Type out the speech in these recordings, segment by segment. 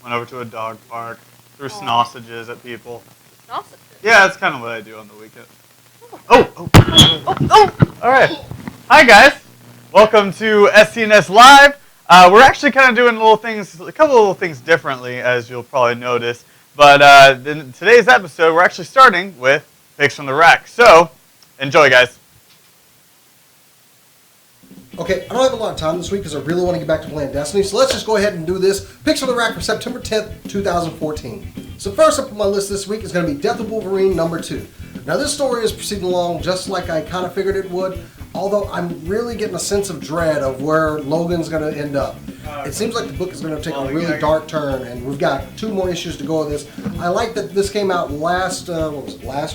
Went over to a dog park, threw sausages at people. Sausages? Yeah, that's kind of what I do on the weekend. All right. Hi, guys. Welcome to SCNS Live. We're actually kind of doing a couple of little things differently, as you'll probably notice. But in today's episode, we're actually starting with Picks from the Rack. So, enjoy, guys. Okay, I don't have a lot of time this week because I really want to get back to playing Destiny, so let's just go ahead and do this. Picks from the Rack for September 10th, 2014. So first up on my list this week is going to be Death of Wolverine number 2. Now this story is proceeding along just like I kind of figured it would, although I'm really getting a sense of dread of where Logan's going to end up. It seems like the book is going to take a really dark turn, and we've got 2 more issues to go with this. I like that this came out last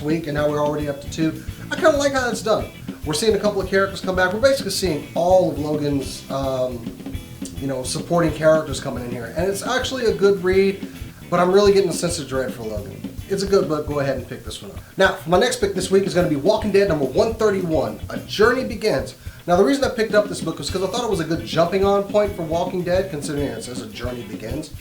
week, and now we're already up to 2. I kind of like how it's done. We're seeing a couple of characters come back. We're basically seeing all of Logan's, supporting characters coming in here. And it's actually a good read, but I'm really getting a sense of dread for Logan. It's a good book. Go ahead and pick this one up. Now, for my next pick this week is going to be Walking Dead number 131, A Journey Begins. Now, the reason I picked up this book was because I thought it was a good jumping on point for Walking Dead, considering it says A Journey Begins.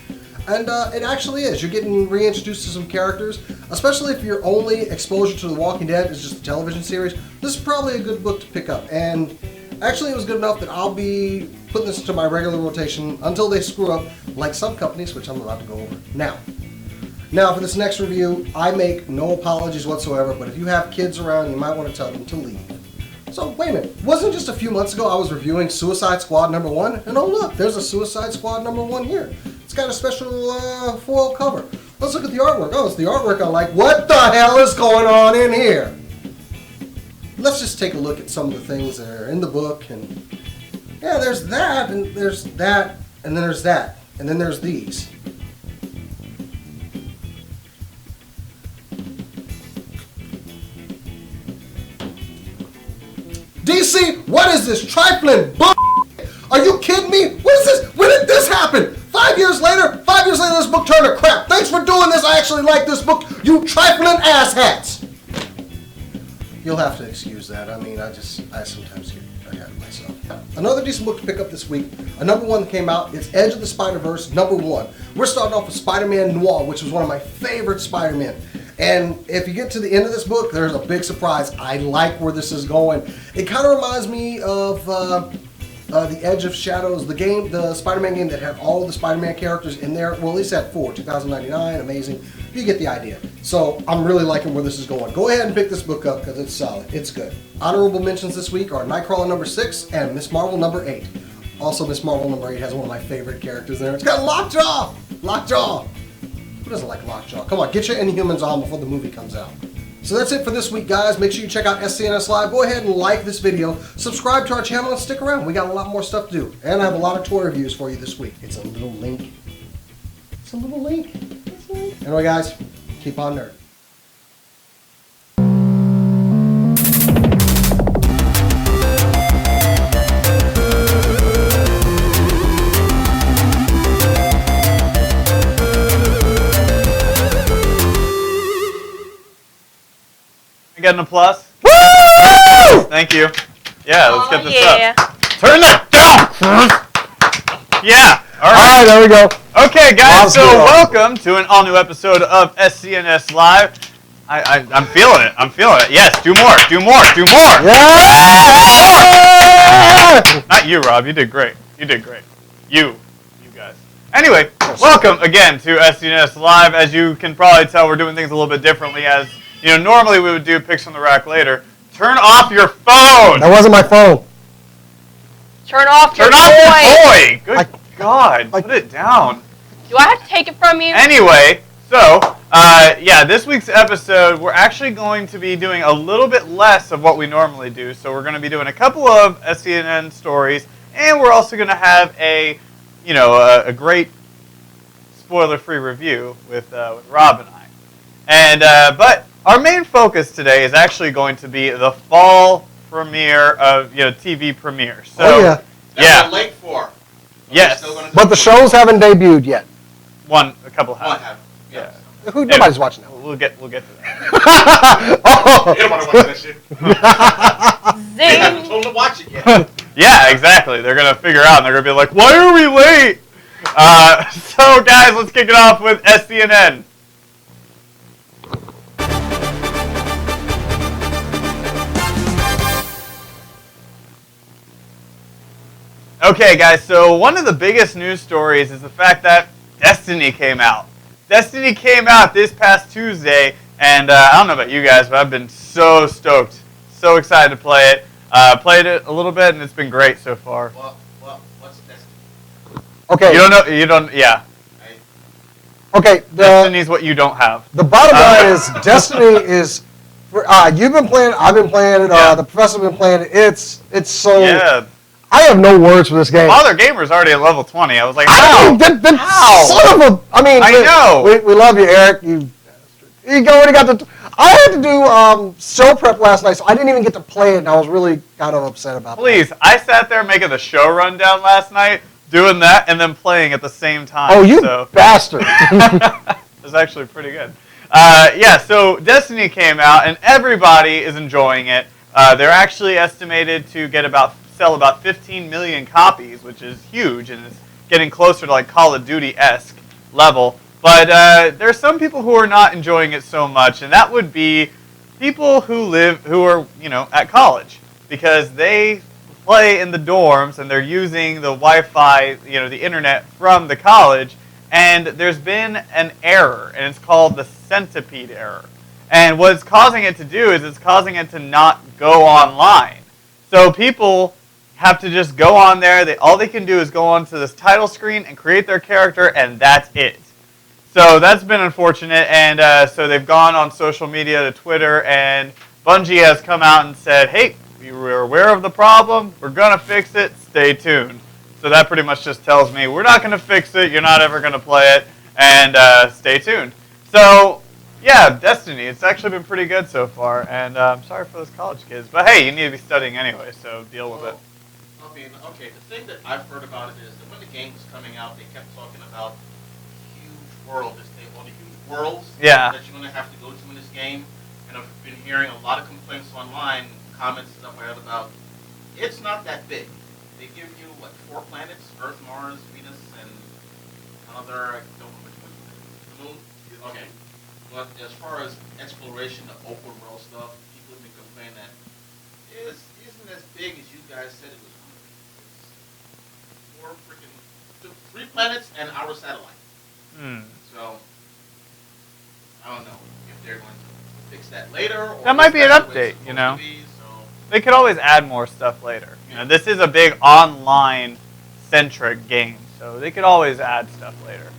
And it actually is. You're getting reintroduced to some characters, especially if your only exposure to The Walking Dead is just the television series. This is probably a good book to pick up. And actually it was good enough that I'll be putting this into my regular rotation until they screw up, like some companies, which I'm about to go over now. Now for this next review, I make no apologies whatsoever, but if you have kids around, you might want to tell them to leave. So wait a minute, wasn't it just a few months ago I was reviewing Suicide Squad number 1? And oh look, there's a Suicide Squad number 1 here. It's got a special foil cover. Let's look at the artwork. Oh, it's the artwork I like. What the hell is going on in here? Let's just take a look at some of the things that are in the book. And yeah, there's that, and there's that, and then there's that, and then there's these. DC, what is this trifling bull? Are you kidding me? What is this? When did this happen? 5 years later, this book turned to crap. Thanks for doing this. I actually like this book, you trifling asshats. You'll have to excuse that. I mean, I sometimes get ahead of myself. Another decent book to pick up this week, a number 1 that came out, is Edge of the Spider-Verse, number 1. We're starting off with Spider-Man Noir, which was one of my favorite Spider-Man. And if you get to the end of this book, there's a big surprise. I like where this is going. It kind of reminds me of the Edge of Shadows, the Spider-Man game that had all the Spider-Man characters in there. Well, at least had 4, 2099, amazing. You get the idea. So I'm really liking where this is going. Go ahead and pick this book up because it's solid. It's good. Honorable mentions this week are Nightcrawler number 6 and Miss Marvel number 8. Also, Miss Marvel number 8 has one of my favorite characters there. It's got Lockjaw! Lockjaw! Who doesn't like Lockjaw? Come on, get your Inhumans on before the movie comes out. So that's it for this week, guys. Make sure you check out SCNS Live. Go ahead and like this video, subscribe to our channel, and stick around. We got a lot more stuff to do. And I have a lot of toy reviews for you this week. It's a little link. It's a little link. Anyway, guys, keep on nerding. Get an applause. Woo! Thank you. Yeah, let's get this up. Turn that down! Yeah. All Alright, there we go. Okay, guys, so welcome to an all-new episode of SCNS Live. I'm feeling it. I'm feeling it. Yes, do more. Yeah! Not you, Rob. You did great. You guys. Anyway, welcome again to SCNS Live. As you can probably tell, we're doing things a little bit differently. As you know, normally we would do Picks from the Rack later. Turn off your phone. That wasn't my phone. Turn off your toy. Good God, put it down. Do I have to take it from you? Anyway, so, this week's episode, we're actually going to be doing a little bit less of what we normally do. So we're going to be doing a couple of SCNN stories, and we're also going to have a great spoiler-free review with Rob and I. And, but our main focus today is actually going to be the fall premiere of, TV premiere. So, yeah. That's what late for. Yes. But the shows haven't debuted yet. A couple have. One have. Yeah. Nobody's watching that. We'll get to that. You don't want to watch that shit. They haven't told them to watch it yet. Yeah, exactly. They're going to figure out, and they're going to be like, why are we late? So, guys, let's kick it off with SCNN. Okay, guys, so one of the biggest news stories is the fact that Destiny came out. Destiny came out this past Tuesday, and I don't know about you guys, but I've been so stoked, so excited to play it. Played it a little bit, and it's been great so far. Well, what's Destiny? Okay. You don't, yeah. Okay. Destiny's what you don't have. The bottom line is Destiny is. You've been playing it. I've been playing it. Yeah. The professor's been playing it. It's so. Yeah. I have no words for this game. Father Gamer's already at level 20. I was like, How? How? Son of a. I mean, I know. We love you, Eric. You already got the. I had to do show prep last night, so I didn't even get to play it, and I was really kind of upset about Please, I sat there making the show rundown last night, doing that, and then playing at the same time. Oh, you so. bastard. It was actually pretty good. Yeah, so Destiny came out, and everybody is enjoying it. They're actually estimated to sell about 15 million copies, which is huge, and it's getting closer to like Call of Duty-esque level. But there's some people who are not enjoying it so much, and that would be people who are at college, because they play in the dorms and they're using the Wi-Fi, the internet from the college, and there's been an error, and it's called the centipede error. And what it's causing it to do is it's causing it to not go online. So people have to just go on there. All they can do is go onto this title screen and create their character, and that's it. So that's been unfortunate, and so they've gone on social media to Twitter, and Bungie has come out and said, hey, we were aware of the problem. We're going to fix it. Stay tuned. So that pretty much just tells me we're not going to fix it. You're not ever going to play it, and stay tuned. So, yeah, Destiny. It's actually been pretty good so far, and I'm sorry for those college kids. But, hey, you need to be studying anyway, so deal with it. I mean, okay, the thing that I've heard about it is that when the game was coming out, they kept talking about world, all the huge worlds that you're going to have to go to in this game. And I've been hearing a lot of complaints online, comments and stuff like that about it's not that big. They give you, 4 planets, Earth, Mars, Venus, and another, I don't know which one. The moon? Okay. But as far as exploration, the open world stuff, people have been complaining that it isn't as big as you guys said it was going to be. It's 3 planets and our satellite. So, I don't know if they're going to fix that later. Or that might be an update, They could always add more stuff later. This is a big online-centric game, so they could always add stuff later.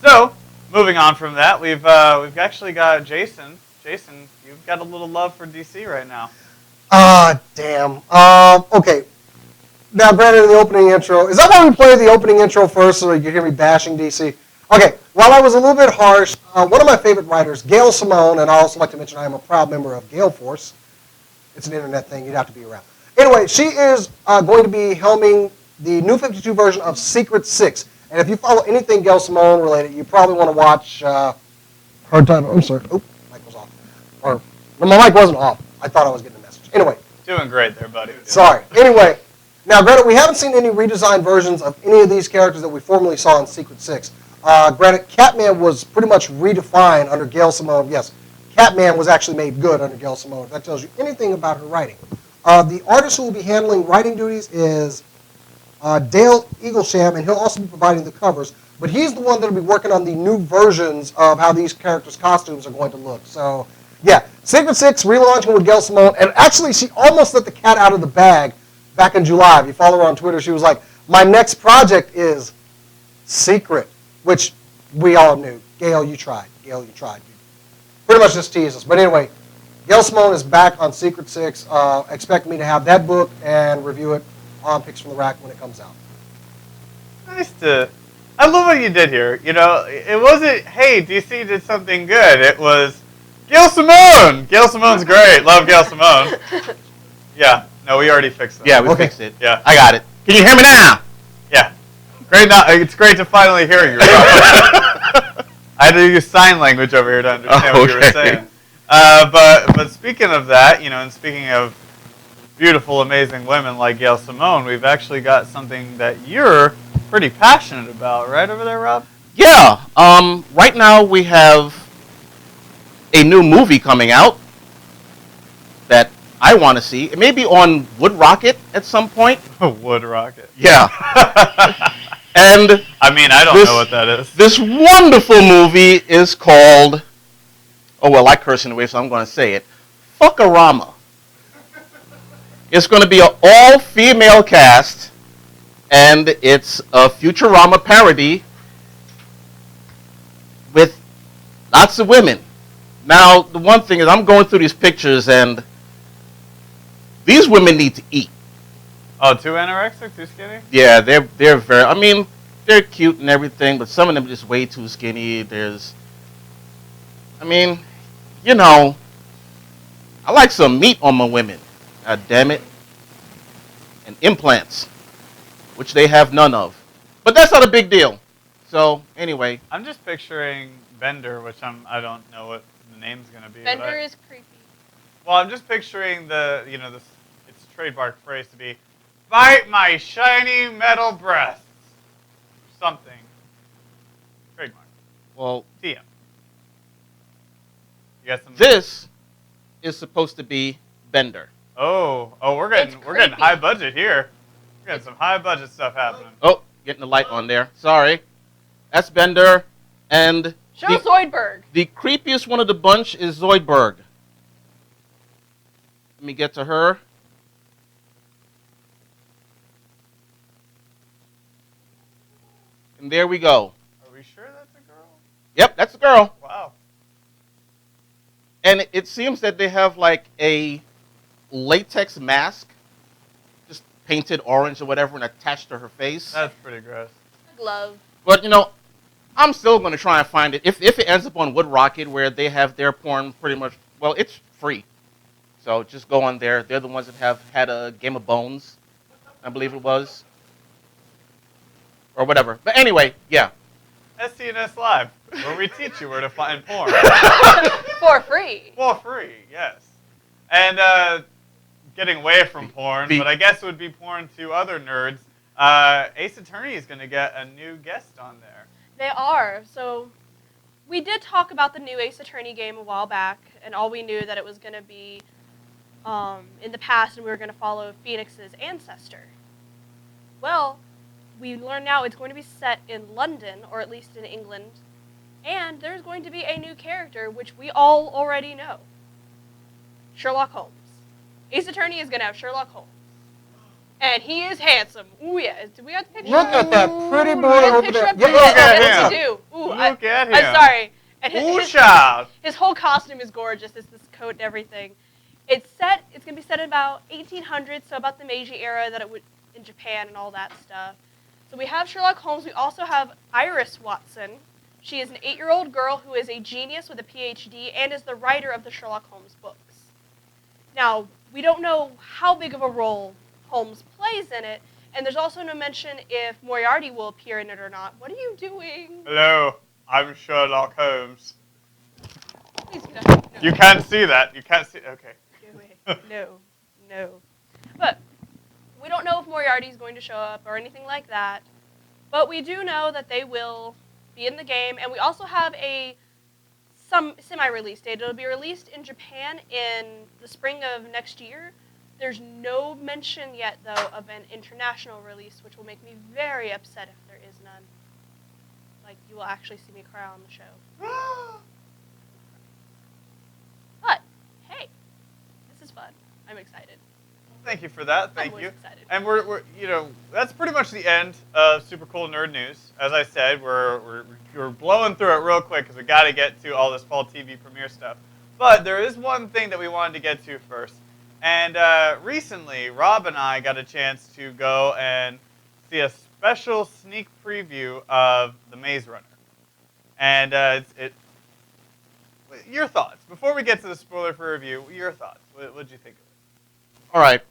So, moving on from that, we've actually got Jason. Jason, you've got a little love for DC right now. Damn. Okay. Now, granted, in the opening intro, is that why we played the opening intro first, so you hear me bashing DC? Okay, while I was a little bit harsh, one of my favorite writers, Gail Simone, and I also like to mention I am a proud member of Gale Force. It's an internet thing, you'd have to be around. Anyway, she is going to be helming the New 52 version of Secret 6. And if you follow anything Gail Simone related, you probably want to watch her title. I'm sorry. Oh, mic was off. Or, no, my mic wasn't off. I thought I was getting a message. Anyway. Doing great there, buddy. Sorry. Anyway, now granted, we haven't seen any redesigned versions of any of these characters that we formerly saw in Secret 6. Granted, Catman was pretty much redefined under Gail Simone. Yes, Catman was actually made good under Gail Simone. If that tells you anything about her writing. The artist who will be handling writing duties is Dale Eaglesham, and he'll also be providing the covers. But he's the one that will be working on the new versions of how these characters' costumes are going to look. So, yeah, Secret 6 relaunching with Gail Simone. And actually, she almost let the cat out of the bag back in July. If you follow her on Twitter, she was like, my next project is Secret. Which we all knew. Gail, you tried. Gail, you tried. You pretty much just teased us. But anyway, Gail Simone is back on Secret 6. Expect me to have that book and review it on Picks from the Rack when it comes out. I love what you did here. It wasn't, hey, DC did something good. It was Gail Simone. Gail Simone's great. Love Gail Simone. Yeah. No, we already fixed it. Yeah, we fixed it. Yeah. I got it. Can you hear me now? Yeah. Great. It's great to finally hear you. I had to use sign language over here to understand what you were saying. But speaking of that, and speaking of beautiful, amazing women like Gail Simone, we've actually got something that you're pretty passionate about, right over there, Rob? Yeah. Right now we have a new movie coming out that I want to see. It may be on Wood Rocket at some point. Wood Rocket. Yeah. And I mean, I don't know what that is. This wonderful movie is called, oh, well, I curse in the way, so I'm going to say it, Fuckarama. It's going to be an all-female cast, and it's a Futurama parody with lots of women. Now, the one thing is I'm going through these pictures, and these women need to eat. Oh, too anorexic, too skinny? Yeah, they're very, I mean, they're cute and everything, but some of them are just way too skinny. I mean, you know, I like some meat on my women. God damn it. And implants, which they have none of. But that's not a big deal. So, anyway. I'm just picturing Bender, which I don't know what the name's going to be. Bender is creepy. Well, I'm just picturing its trademark phrase to be, "Bite my shiny metal breasts." Something. Trademark. Well, TM. You got some. This is supposed to be Bender. Oh, we're getting high budget here. We're getting some high budget stuff happening. Oh, getting the light on there. Sorry. That's Bender. And Show Zoidberg. The creepiest one of the bunch is Zoidberg. Let me get to her. And there we go. Are we sure that's a girl? Yep, that's a girl. Wow. And it seems that they have like a latex mask, just painted orange or whatever, and attached to her face. That's pretty gross. A glove. But I'm still going to try and find it. If it ends up on Wood Rocket, where they have their porn pretty much, well, it's free. So just go on there. They're the ones that have had a Game of Bones, I believe it was, or whatever. But anyway, yeah. SCNS Live, where we teach you where to find porn. For free. For free, yes. And getting away from porn, but I guess it would be porn to other nerds. Ace Attorney is going to get a new guest on there. They are. So we did talk about the new Ace Attorney game a while back, and all we knew that it was going to be in the past, and we were going to follow Phoenix's ancestor. Well, we learn now it's going to be set in London, or at least in England, and there's going to be a new character, which we all already know. Sherlock Holmes. Ace Attorney is going to have Sherlock Holmes. And he is handsome. Ooh, yeah. Do we have the picture? Look at that pretty boy over there. Look at him. We do. Ooh, Look at him. I'm sorry. And his whole costume is gorgeous. It's this coat and everything. It's going to be set in about 1800s, so about the Meiji era that it would in Japan and all that stuff. So we have Sherlock Holmes. We also have Iris Watson. She is an 8-year-old girl who is a genius with a PhD and is the writer of the Sherlock Holmes books. Now, we don't know how big of a role Holmes plays in it, and there's also no mention if Moriarty will appear in it or not. What are you doing? Hello, I'm Sherlock Holmes. Please, no. You can't see that. You can't see. Okay. No. But we don't know if Moriarty is going to show up or anything like that. But we do know that they will be in the game, and we also have some semi-release date. It'll be released in Japan in the spring of next year. There's no mention yet, though, of an international release, which will make me very upset if there is none. Like, you will actually see me cry on the show. But, hey, this is fun. I'm excited. Thank you for that. Thank you. Excited. And we're that's pretty much the end of Super Cool Nerd News. As I said, we're blowing through it real quick because we got to get to all this fall TV premiere stuff. But there is one thing that we wanted to get to first. And recently, Rob and I got a chance to go and see a special sneak preview of The Maze Runner. And your thoughts before we get to the spoiler-free review. Your thoughts. What did you think of it? All right.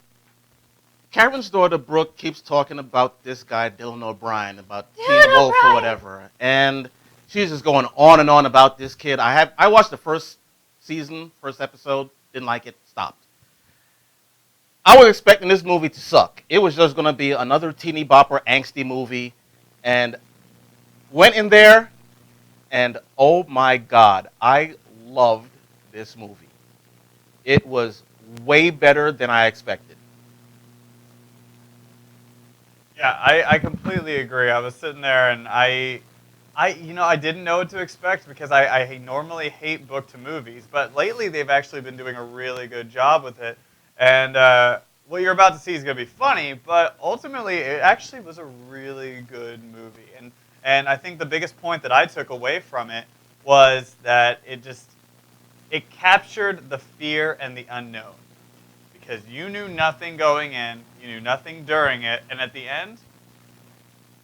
Karen's daughter, Brooke, keeps talking about this guy, Dylan O'Brien, about Teen Wolf or whatever. And she's just going on and on about this kid. I watched the first episode, didn't like it, stopped. I was expecting this movie to suck. It was just going to be another teeny bopper, angsty movie. And went in there, and oh my God, I loved this movie. It was way better than I expected. Yeah, I completely agree. I was sitting there and I didn't know what to expect because I normally hate book to movies, but lately they've actually been doing a really good job with it. And what you're about to see is going to be funny, but ultimately it actually was a really good movie. And I think the biggest point that I took away from it was that it captured the fear and the unknown. Because you knew nothing going in, you knew nothing during it, and at the end,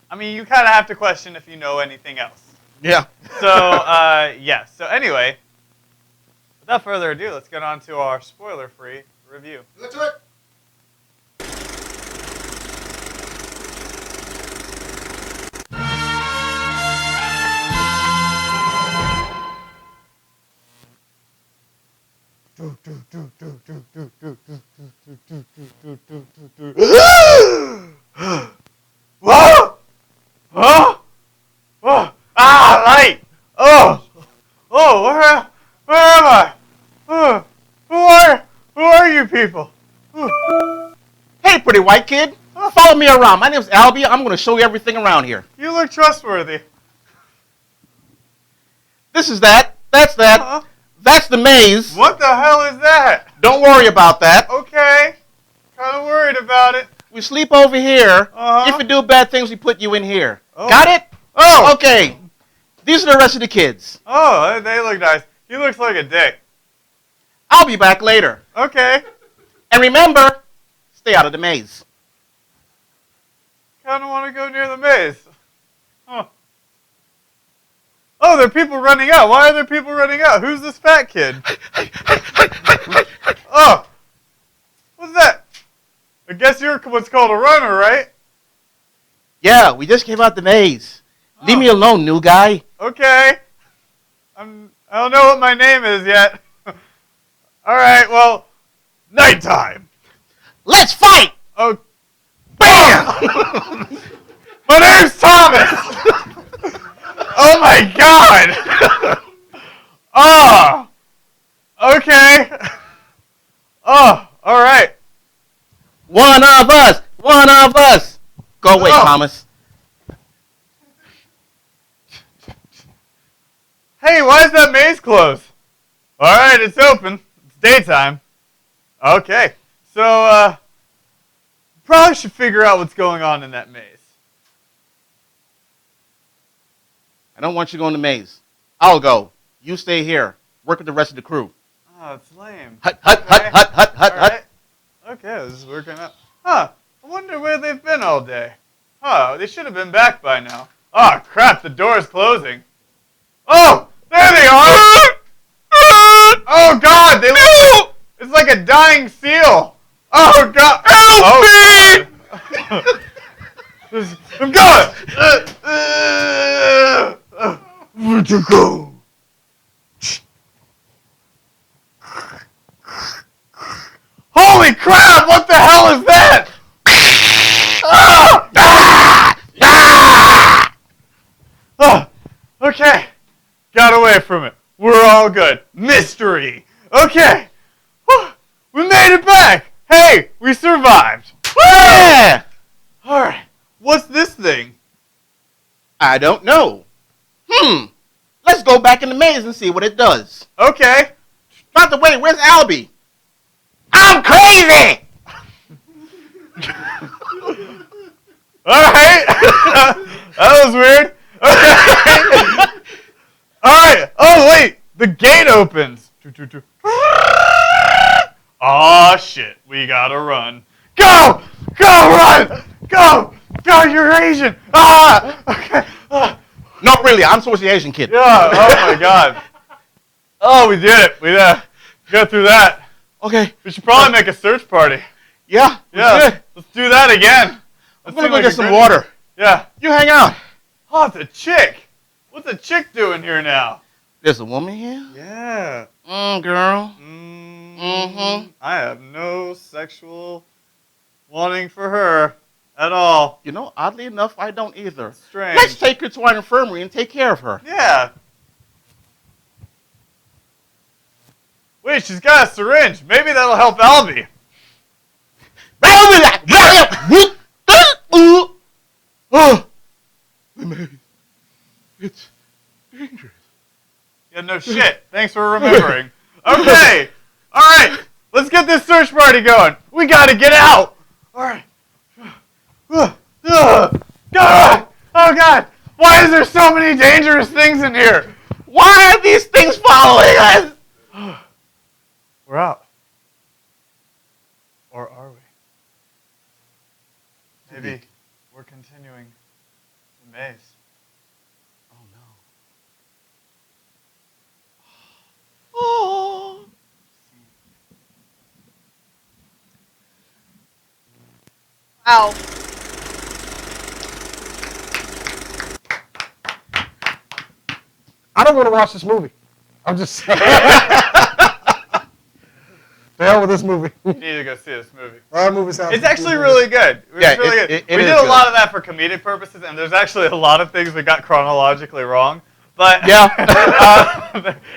I mean, you kind of have to question if you know anything else. Yeah. So, yeah. So anyway, without further ado, let's get on to our spoiler-free review. Let's do it. Whoa! Oh! Oh! Ah, light! Oh! Oh, where am I? Oh, who are you people? Oh, Hey, pretty white kid. Follow me around. My name's Albie. I'm going to show you everything around here. you look trustworthy. This is that. That's that. Huh? That's the maze. What the hell is that? Don't worry about that. Okay. Kind of worried about it. We sleep over here. Uh-huh. If you do bad things, we put you in here. Oh. Got it? Oh! Okay. These are the rest of the kids. Oh, they look nice. He looks like a dick. I'll be back later. Okay. And remember, stay out of the maze. Kind of want to go near the maze. Huh. Oh, there are people running out. Why are there people running out? Who's this fat kid? Oh. What's that? I guess you're what's called a runner, right? Yeah, we just came out the maze. Leave me alone, new guy. Okay. I don't know what my name is yet. All right, well, nighttime. Let's fight! Oh, Bam! my name's Thomas. Oh my God. Oh. Okay. Oh, all right. One of us! One of us! Go away, Oh. Thomas. Hey, why is that maze closed? All right, it's open. It's daytime. Okay, so probably should figure out what's going on in that maze. I don't want you to go in the maze. I'll go. You stay here. Work with the rest of the crew. Oh, it's lame. Hut, hut, Okay. hut, hut, hut, hut, All hut. right. Okay, this is working out. Huh, I wonder where they've been all day. Huh, they should have been back by now. Oh, crap, the door is closing. Oh, there they are! Oh, God, they look... It's like a dying seal. Oh, God. Help me! I'm going! Where'd you go? Holy crap! What the hell is that? Ah! Ah! Ah! Oh, okay. Got away from it. We're all good. Mystery. Okay. Whew. We made it back. Hey, we survived. Yeah! All right. What's this thing? I don't know. Let's go back in the maze and see what it does. Okay. By the way, where's Albie? I'm crazy! All right. That was weird. Okay. All right. Oh, wait. The gate opens. Oh, shit. We gotta run. Go! Go, run! Go! Go, you're Asian! Ah! Okay. Ah. No, really, I'm supposed to be the Asian kid. Yeah, oh my God. Oh, we did it. We got through that. Okay. We should probably make a search party. Yeah, Yeah, good. let's do that again. I'm gonna go get some water. Yeah. You hang out. Oh, it's a chick. What's a chick doing here now? There's a woman here? Yeah. Girl. Mm-hmm. I have no sexual wanting for her At all. You know, oddly enough, I don't either. Strange. Let's take her to our infirmary and take care of her. Yeah. Wait, she's got a syringe. Maybe that'll help Albie. It's dangerous. Yeah, no shit. Thanks for remembering. Okay. All right. Let's get this search party going. We gotta get out. All right. God. Oh God. Why is there so many dangerous things in here? Why are these things following us? We're out. Or are we? Maybe we're continuing the maze. Oh no. Oh. Wow. I don't want to watch this movie. I'm just saying. The hell with this movie. You need to go see this movie. Our movie sounds. It's actually really good. Yeah, It's really good. it We is did a good. lot of that for comedic purposes, and there's actually a lot of things we got chronologically wrong. But Yeah.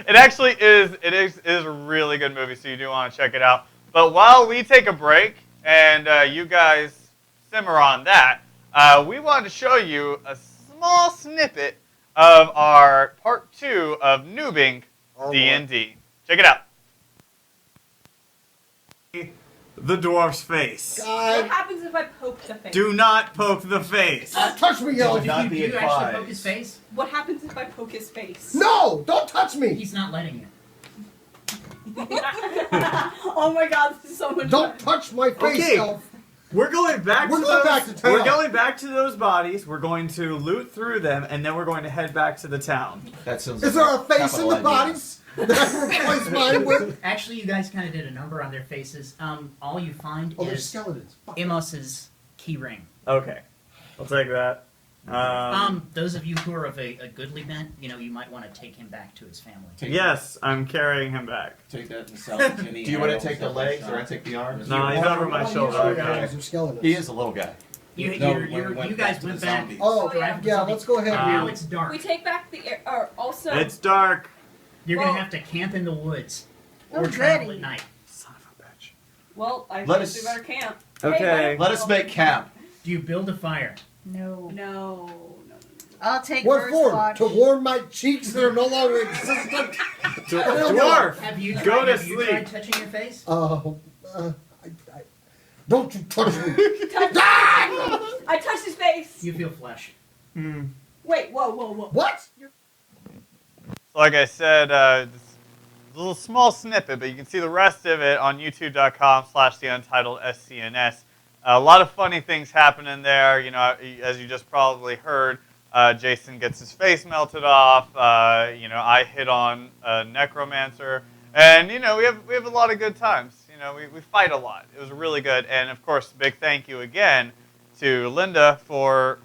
it actually is. It is a really good movie, so you do want to check it out. But while we take a break and you guys simmer on that, we wanted to show you a small snippet of our part 2 of Noobing D&D. Check it out. The dwarf's face. God. What happens if I poke the face? Do not poke the face. Touch me, yo. Do you actually poke his face? What happens if I poke his face? No, don't touch me. He's not letting you. Oh my god, this is so much Don't fun. touch my face, Okay. elf. We're going back. We're going back to town. We're going back to those bodies. We're going to loot through them, and then we're going to head back to the town. That sounds. Is there a face in capital the idea. bodies that I can replace mine with? Actually, you guys kind of did a number on their faces. All you find Oh, they're is skeletons. Fuck. Imos's key ring. Okay, I'll take that. Those of you who are of a goodly bent, you might want to take him back to his family. Yes, I'm carrying him back. Take that and sell it to any. Do you want to animals take the that legs shot. or I take the arms? No, he's over my shoulder. Okay. They're skeletons. He is a little guy. You No, you're- when we went you back guys to the went back. zombies. Oh, Drive yeah, zombie. let's go ahead. Now it's dark. We take back the air. Also, It's dark. You're Well- gonna have to camp in the woods or I'm travel ready. at night. Son of a bitch. well, I Let guess us- we better camp. Okay. Let us make camp. Do you build a fire? No. I'll take What first for? watch. To warm my cheeks that are no longer existent? Dwarf. Have you Go tried, to have you sleep. tried touching your face? Don't you touch me. I touched his face. You feel flesh. Wait, whoa. What? So like I said, this a little small snippet, but you can see the rest of it on youtube.com/theUntitledSCNS. A lot of funny things happen in there. You know, as you just probably heard, Jason gets his face melted off. You know, I hit on a necromancer, and you know, we have a lot of good times. You know, we fight a lot. It was really good, and of course, big thank you again to Linda for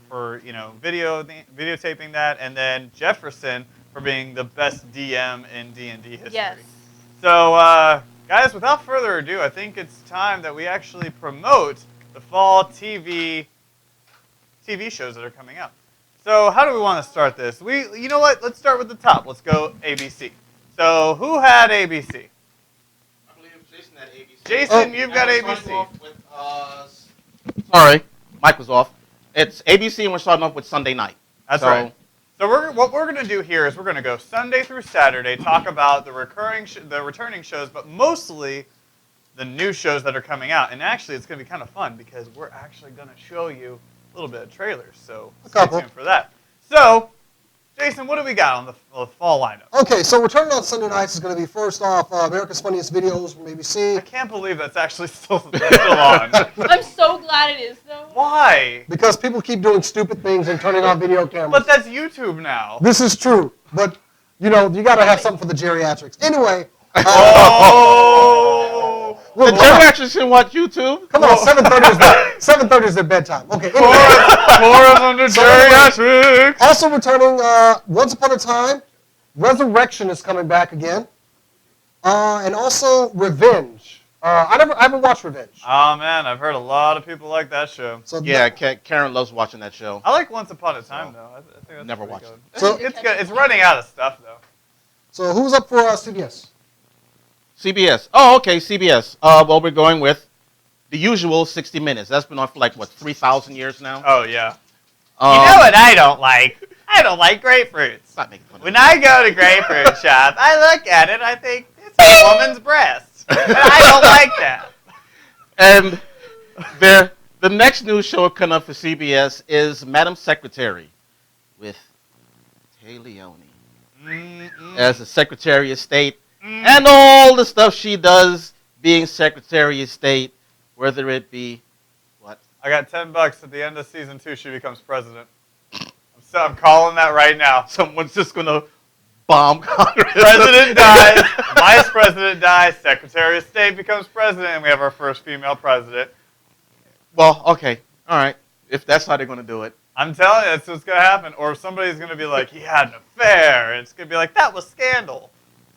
you know videotaping that, and then Jefferson for being the best DM in D&D history. Yes. So, guys, without further ado, I think it's time that we actually promote the fall TV shows that are coming out. So, how do we want to start this? You know what? Let's start with the top. Let's go ABC. So, who had ABC? I believe Jason had ABC. Jason, you've got And we're ABC. starting off with, sorry, mic was off. It's ABC, and we're starting off with Sunday night. That's So- right. So what we're going to do here is we're going to go Sunday through Saturday, talk about the returning shows, but mostly the new shows that are coming out. And actually, it's going to be kind of fun because we're actually going to show you a little bit of trailers. So stay couple. tuned for that. So, Jason, what do we got on the fall lineup? Okay, so returning on Sunday nights is going to be first off America's Funniest Videos from I ABC. can't believe that's actually still on. I'm so glad it is, though. Why? Because people keep doing stupid things and turning on video cameras. But that's YouTube now. This is true, but you know you got to have something for the geriatrics. Anyway, Oh! The geriatrics can watch YouTube. come on, 7:30 is their bedtime. Okay. Anyway. Forums under geriatrics. Also returning, Once Upon a Time, Resurrection is coming back again, and also Revenge. I haven't watched Revenge. Oh man, I've heard a lot of people like that show. So Yeah, Karen loves watching that show. I like Once Upon a Time though. I think that's Never pretty watched good. it. So- It's good. It's running out of stuff though. So who's up for CBS? CBS. Oh, okay, CBS. Well, we're going with the usual 60 Minutes. That's been on for like, what, 3,000 years now? Oh yeah. Um, You know what I don't like? I don't like grapefruits. Stop making fun of When me. I go to grapefruit shop, I look at it and I think it's a woman's breast. And I don't like that. And the next news show coming up for CBS is Madam Secretary with Tay Leone as the Secretary of State and all the stuff she does being Secretary of State, whether it be what? I got $10 at the end of season 2. She becomes president. I'm calling that right now. Someone's just going to bomb Congress. President dies, Vice President dies, Secretary of State becomes president, and we have our first female president. Well, okay. All right. If that's how they're going to do it. I'm telling you, that's what's going to happen. Or somebody's going to be like, he had an affair. And it's going to be like, that was scandal.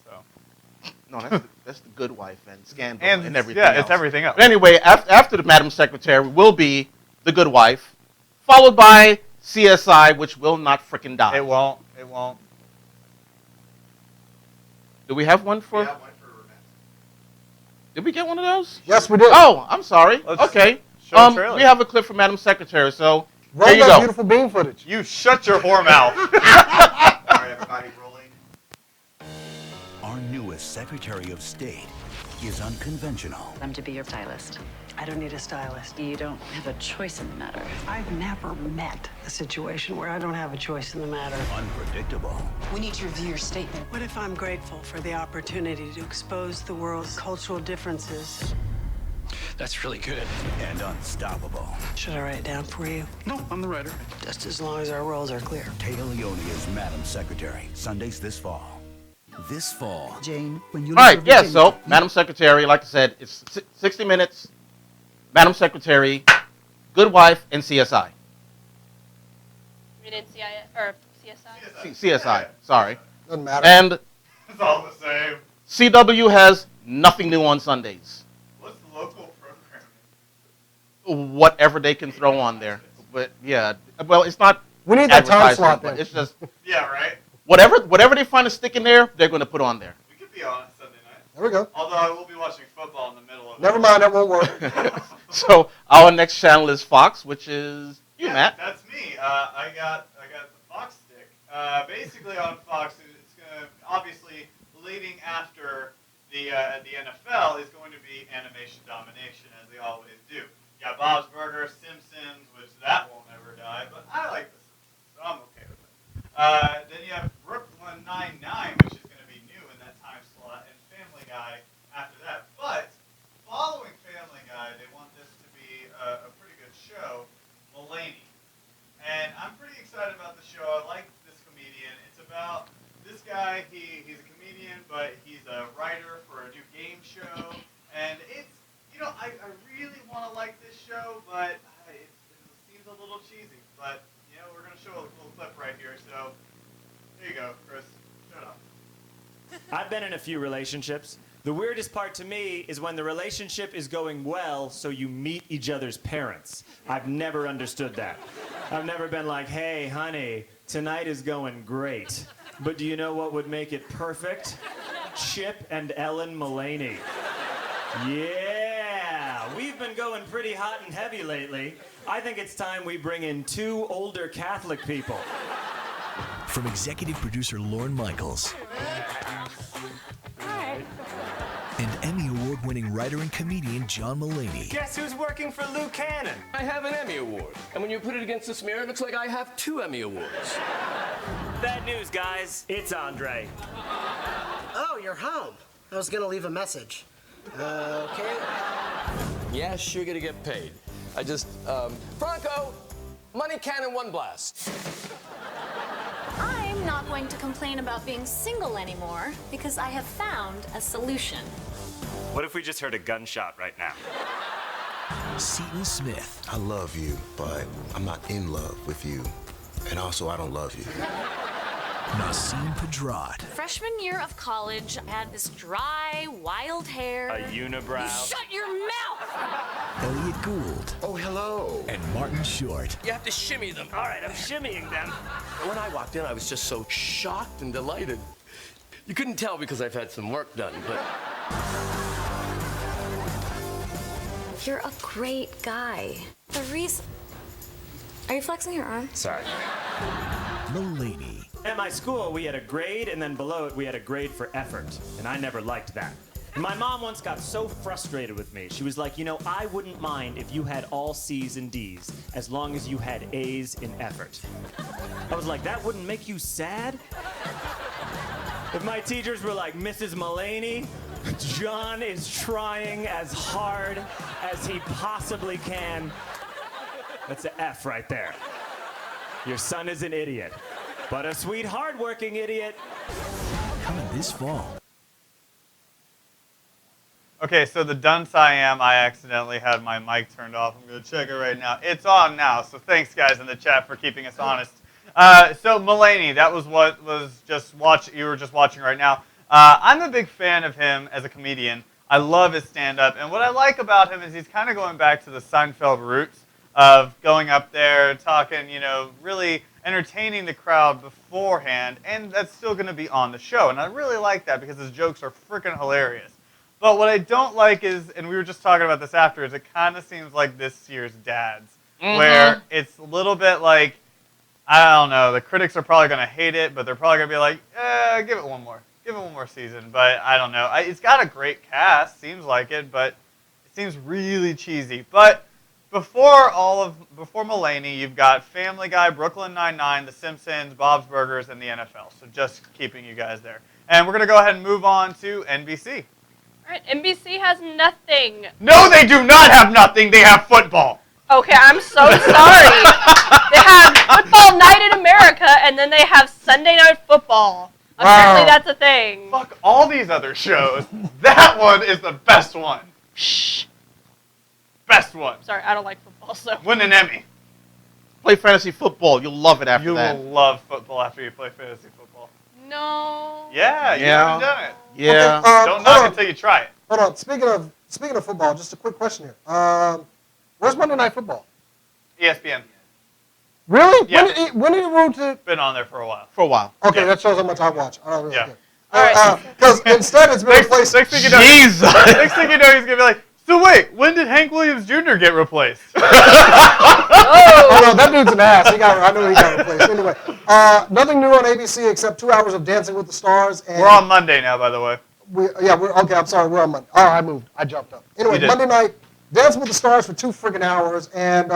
So. No, that's the Good Wife and Scandal And and everything yeah, else. it's everything else. But anyway, after the Madam Secretary will be the Good Wife, followed by CSI, which will not frickin' die. It won't. It won't. Do we have one for? Yeah, one for Revenge. Did we get one of those? Yes, we did. Oh, I'm sorry. Let's Okay. show a trailer. We have a clip from Madam Secretary, so Roll there you that go. beautiful bean footage. You shut your whore mouth. All right, everybody, rolling. Our newest Secretary of State is unconventional. I'm to be your stylist. I don't need a stylist. You don't have a choice in the matter. I've never met a situation where I don't have a choice in the matter. Unpredictable. We need to review your statement. What if I'm grateful for the opportunity to expose the world's cultural differences? That's really good. And unstoppable. Should I write it down for you? No, I'm the writer. Just as long as our roles are clear. Tay Leone is Madam Secretary. Sundays this fall. This fall. Jane, when you All right, yeah, so Madam Secretary, like I said, it's 60 Minutes, Madam Secretary, Good Wife, and CSI. We did CI or CSI. CSI, sorry. Doesn't matter. And It's all the same. CW has nothing new on Sundays. What's the local programming? Whatever they can throw on there. But yeah, well, it's not We need that time advertising, slot but then. it's just Yeah, right? whatever they find to stick in there, they're going to put on there. We could be on it Sunday night. There we go. Although I will be watching football in the middle of it. Never mind, that won't work. So our next channel is Fox, which is you, Yeah, Matt. That's me. I got the Fox stick. Basically on Fox, it's gonna obviously leading after the NFL is going to be animation domination as they always do. Yeah, Bob's Burgers, Simpsons, which that won't ever die, but I like the Simpsons, so I'm okay with it. Then you have Brooklyn Nine-Nine, which is going to be new in that time slot, and Family Guy after that. But following Family Guy, they want this to be a pretty good show, Mulaney. And I'm pretty excited about the show. I like this comedian. It's about this guy. He's a comedian, but he's a writer for a new game show. And it's, I really want to like this show, but it seems a little cheesy. But, we're going to show a little clip right here. So, there you go, Chris. Shut up. I've been in a few relationships. The weirdest part to me is when the relationship is going well, so you meet each other's parents. I've never understood that. I've never been like, hey, honey, tonight is going great. But do you know what would make it perfect? Chip and Ellen Mulaney. Yeah, we've been going pretty hot and heavy lately. I think it's time we bring in 2 older Catholic people. From executive producer Lorne Michaels. And Emmy Award-winning writer and comedian John Mulaney. Guess who's working for Luke Cannon? I have an Emmy Award. And when you put it against this mirror, it looks like I have 2 Emmy Awards. Bad news, guys. It's Andre. Oh, you're home. I was gonna leave a message. Okay. Yes, you're gonna get paid. I just, Franco, money cannon 1 blast. I'm not going to complain about being single anymore because I have found a solution. What if we just heard a gunshot right now? Seton Smith. I love you, but I'm not in love with you. And also, I don't love you. Nassim Pedrad. Freshman year of college, I had this dry, wild hair. A unibrow. Shut your mouth! Elliot Gould. Oh, hello. And Martin Short. You have to shimmy them. All right, I'm shimmying them. When I walked in, I was just so shocked and delighted. You couldn't tell because I've had some work done, but... You're a great guy. The reason... Are you flexing your arm? Sorry. Mulaney. At my school, we had a grade, and then below it, we had a grade for effort. And I never liked that. And my mom once got so frustrated with me. She was like, you know, I wouldn't mind if you had all C's and D's as long as you had A's in effort. I was like, that wouldn't make you sad? If my teachers were like, Mrs. Mulaney, John is trying as hard as he possibly can. That's an F right there. Your son is an idiot, but a sweet, hardworking idiot. Coming this fall. Okay, so the dunce I am, I accidentally had my mic turned off. I'm going to check it right now. It's on now, so thanks, guys, in the chat for keeping us honest. So Mulaney, that was what was you were just watching right now. I'm a big fan of him as a comedian. I love his stand-up, and what I like about him is he's kind of going back to the Seinfeld roots of going up there, talking, you know, really entertaining the crowd beforehand, and that's still going to be on the show. And I really like that because his jokes are freaking hilarious. But what I don't like is, and we were just talking about this after, is it kind of seems like this year's Dads, where it's a little bit like, I don't know, the critics are probably going to hate it, but they're probably going to be like, give it one more. Give it one more season. But I don't know. It's got a great cast, seems like it, but it seems really cheesy. But before Mulaney, you've got Family Guy, Brooklyn Nine-Nine, The Simpsons, Bob's Burgers, and the NFL. So just keeping you guys there. And we're going to go ahead and move on to NBC. All right, NBC has nothing. No, they do not have nothing. They have football. Okay, I'm so sorry. They have Football Night in America, and then they have Sunday Night Football. Apparently that's a thing. Fuck all these other shows. That one is the best one. Shh. Best one. Sorry, I don't like football, so. Win an Emmy. Play fantasy football. You'll love it after that. You will love football after you play fantasy football. No. Yeah, you haven't done it. Yeah. Okay, Don't knock it until you try it. Hold on. Speaking of football, just a quick question here. Where's Monday Night Football? ESPN. Really? Yeah. When did it move to? Been on there for a while. Okay, Yeah. that shows how much I watch. I don't really care. All right. Because instead it's been replaced. Next thing you know, he's gonna be like, so wait, when did Hank Williams Jr. get replaced? Oh no, that dude's an ass. I know he got replaced. Anyway, nothing new on ABC except 2 hours of Dancing with the Stars. And we're on Monday now, by the way. we're okay. I'm sorry, we're on Monday. Oh, I moved. I jumped up. Anyway, Monday night, Dancing with the Stars for 2 freaking hours, and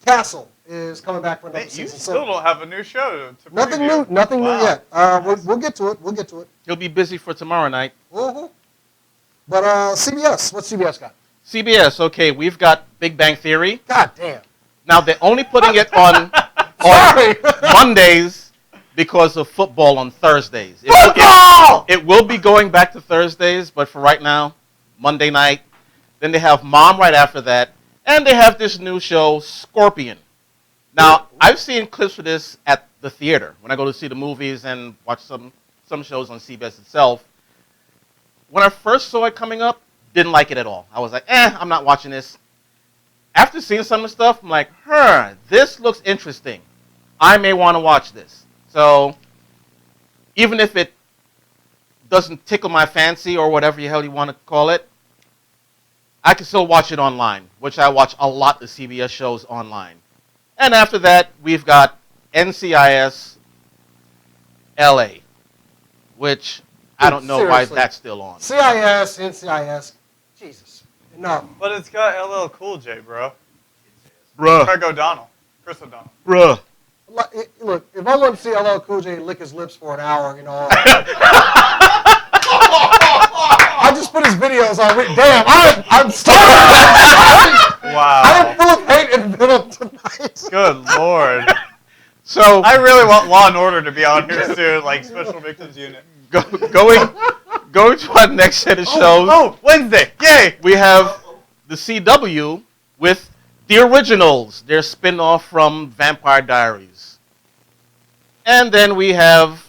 Castle is coming back for another season. You still don't have a new show to Nothing preview. new. Nothing new yet. We'll get to it. We'll get to it. He'll be busy for tomorrow night. But CBS, what's CBS got? CBS, okay, we've got Big Bang Theory. God damn. Now, they're only putting it on Mondays because of football on Thursdays. It will be going back to Thursdays, but for right now, Monday night. Then they have Mom right after that. And they have this new show, Scorpion. Now, I've seen clips of this at the theater when I go to see the movies and watch some shows on CBS itself. When I first saw it coming up, didn't like it at all. I was like, I'm not watching this. After seeing some of the stuff, I'm like, this looks interesting. I may want to watch this. So, even if it doesn't tickle my fancy or whatever the hell you want to call it, I can still watch it online, which I watch a lot of CBS shows online. And after that, we've got NCIS LA, which I don't know why that's still on. CIS, NCIS, Jesus, enough. But it's got LL Cool J, bro. Bruh. Craig O'Donnell. Chris O'Donnell. Bruh. Look, if I want to see LL Cool J lick his lips for an hour, you know, I just put his videos on. Damn, I'm starving. Wow. I'm full of hate in the middle tonight. Good Lord. So I really want Law and Order to be on here soon, like Special Victims Unit. Going to our next set of shows. Oh, Wednesday. Yay. We have the CW with The Originals, their spin-off from Vampire Diaries. And then we have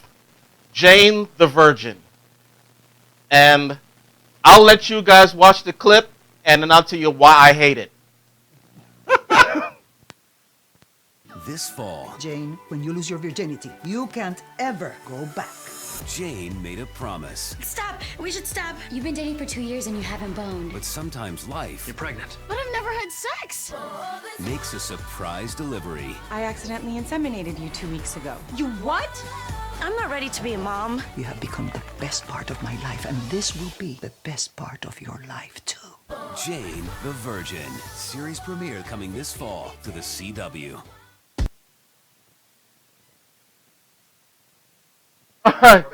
Jane the Virgin. And I'll let you guys watch the clip, and then I'll tell you why I hate it. This fall, Jane, when you lose your virginity, you can't ever go back. Jane made a promise. Stop! We should stop. You've been dating for 2 years and you haven't boned. But sometimes life... You're pregnant. But I've never had sex! ...makes a surprise delivery. I accidentally inseminated you 2 weeks ago. You what? I'm not ready to be a mom. You have become the best part of my life, and this will be the best part of your life, too. Jane the Virgin. Series premiere coming this fall to the CW. Alright,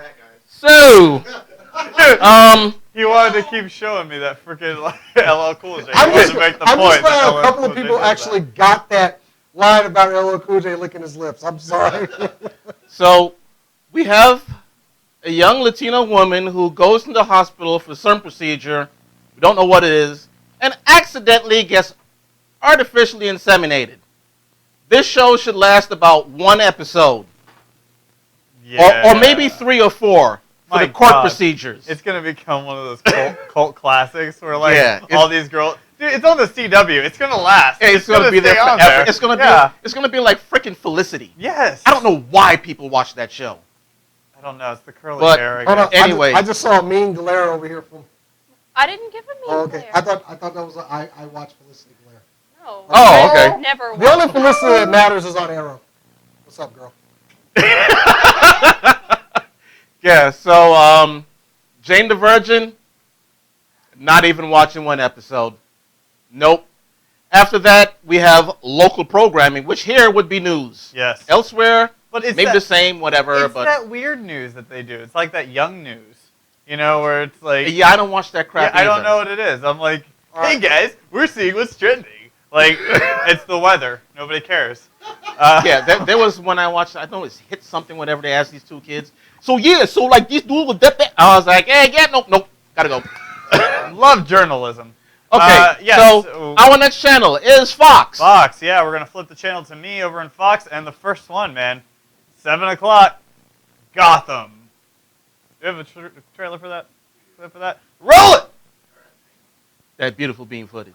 so, you wanted to keep showing me that freaking LL Cool J. I'm just to make the glad point that a couple LL of Cool J people did actually got that line about LL Cool J licking his lips. I'm sorry. So, we have a young Latino woman who goes to the hospital for some procedure, we don't know what it is, and accidentally gets artificially inseminated. This show should last about 1 episode. Yeah. Or maybe 3 or 4 for the court procedures. It's going to become one of those cult classics where all these girls... Dude, it's on the CW. It's going to last. Yeah, it's going to be there forever. There. It's going to be like freaking Felicity. Yes. I don't know why people watch that show. I don't know. It's the curly hair. Anyway. I just saw a mean glare over here from... I didn't give a mean glare. I thought that was... I watched Felicity glare. No. Oh, okay. Never watched The only Felicity that matters is on Arrow. What's up, girl? Yeah, so Jane the Virgin, not even watching 1 episode. Nope. After that, we have local programming, which here would be news. Yes. Elsewhere, but it's maybe the same, whatever. It's but that weird news that they do. It's like that young news, you know, where it's like... Yeah, I don't watch that crap I don't know what it is. I'm like, hey guys, we're seeing what's trending. Like, it's the weather. Nobody cares. Yeah, there was one I watched, I know it's Hit Something, whatever they asked these 2 kids. So like this dude with that, I was like, hey, yeah, nope, gotta go. Love journalism. Okay, yes, so our next channel is Fox. Fox, yeah, we're gonna flip the channel to me over in Fox, and the first one, man, 7 o'clock, Gotham. Do you have a trailer for that? Roll it! That beautiful beam footage.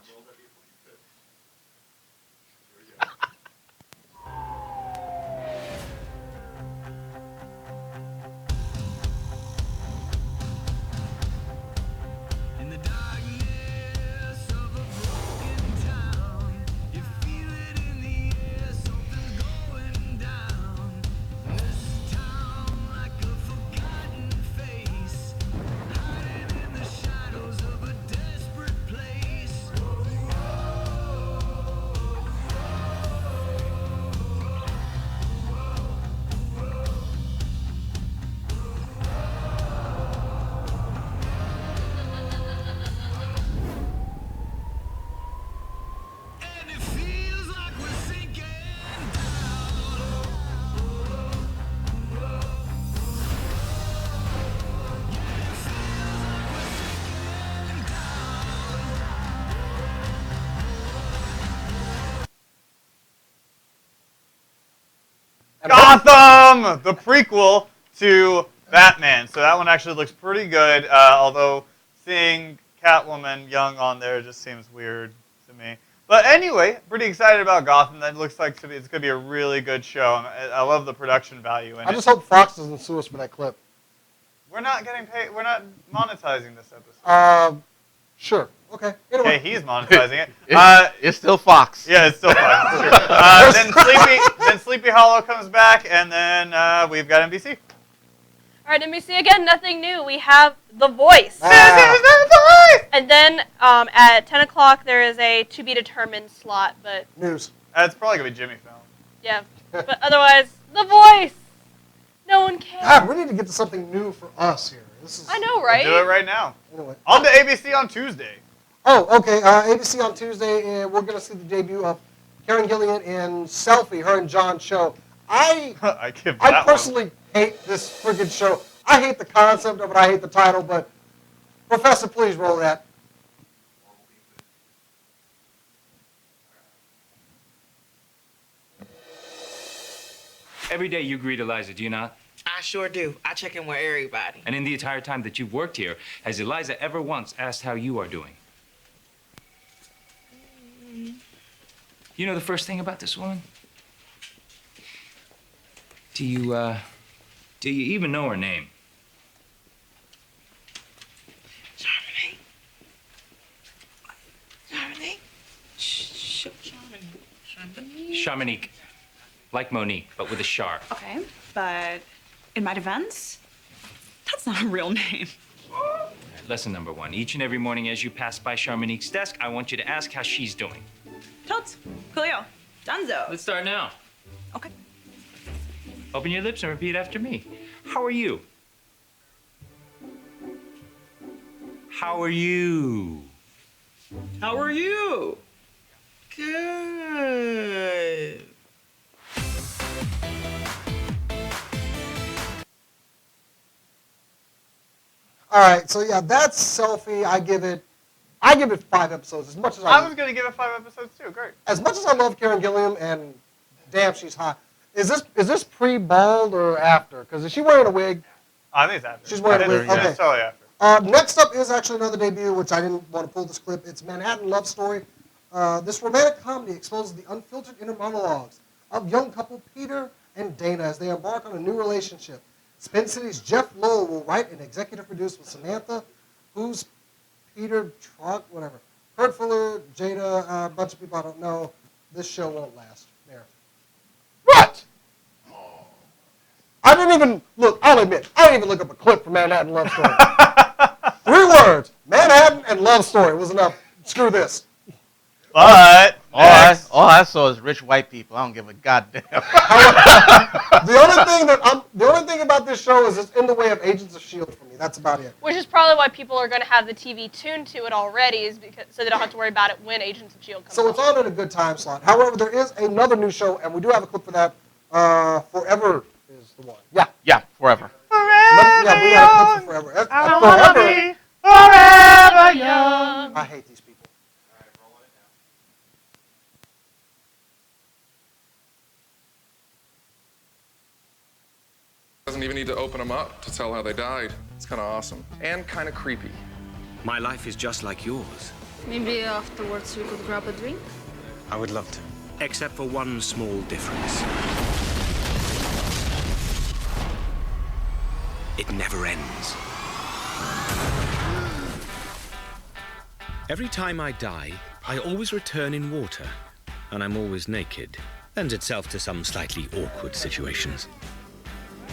Gotham, the prequel to Batman. So that one actually looks pretty good, although seeing Catwoman young on there just seems weird to me. But anyway, pretty excited about Gotham. That looks like it's going to be a really good show. I love the production value in it. I just hope Fox doesn't sue us for that clip. We're not getting paid. We're not monetizing this episode. Sure. Okay. Anyway. Okay, he's monetizing it. It's still Fox. Yeah, it's still Fox. Sure. Then Sleepy Hollow comes back, and then we've got NBC. All right, NBC again. Nothing new. We have The Voice. And then at 10 o'clock there is a to be determined slot, but news. It's probably gonna be Jimmy Fallon. Yeah, but otherwise, The Voice. No one cares. God, we need to get to something new for us here. I know, right? We'll do it right now. Anyway. On to ABC on Tuesday. Oh, okay. ABC on Tuesday, we're going to see the debut of Karen Gillian in Selfie, her and John's show. I personally hate this friggin' show. I hate the concept of it. I hate the title, but Professor, please roll that. Every day you greet Eliza, do you not? I sure do. I check in with everybody. And in the entire time that you've worked here, has Eliza ever once asked how you are doing? You know the first thing about this woman? Do you even know her name? Charmonique. Like Monique, but with a char. Okay, but in my defense, that's not a real name. Lesson number 1. Each and every morning as you pass by Charmonique's desk, I want you to ask how she's doing. Totes, Coolio, Dunzo. Let's start now. Okay. Open your lips and repeat after me. How are you? How are you? How are you? Good. All right, so yeah, that's Selfie. I give it 5 episodes. As much as I was gonna give it 5 episodes too. Great. As much as I love Karen Gilliam, and damn, she's hot. Is this pre-bald or after? Because is she wearing a wig? I think it's after. She's wearing a wig. Yeah, Okay. it's totally after. Next up is actually another debut, which I didn't want to pull this clip. It's Manhattan Love Story. This romantic comedy exposes the unfiltered inner monologues of young couple Peter and Dana as they embark on a new relationship. Spin City's Jeff Lowell will write and executive produce with Samantha, who's Peter Trog, whatever. Kurt Fuller, Jada, a bunch of people I don't know. This show won't last. There. What? I didn't even look. I'll admit, I didn't even look up a clip for Manhattan Love Story. 3 words: Manhattan and Love Story was enough. Screw this. But all I saw is rich white people. I don't give a goddamn. The only thing about this show is it's in the way of Agents of S.H.I.E.L.D. for me. That's about it. Which is probably why people are going to have the TV tuned to it already, is because so they don't have to worry about it when Agents of S.H.I.E.L.D. comes So it's on at a good time slot. However, there is another new show, and we do have a clip for that. Forever is the one. Yeah. Yeah, Forever. Yeah, we have a clip for Forever. Forever young. I hate these people. Doesn't even need to open them up to tell how they died. It's kind of awesome and kind of creepy. My life is just like yours. Maybe afterwards we could grab a drink? I would love to, except for one small difference. It never ends. Every time I die, I always return in water, and I'm always naked. Lends itself to some slightly awkward situations.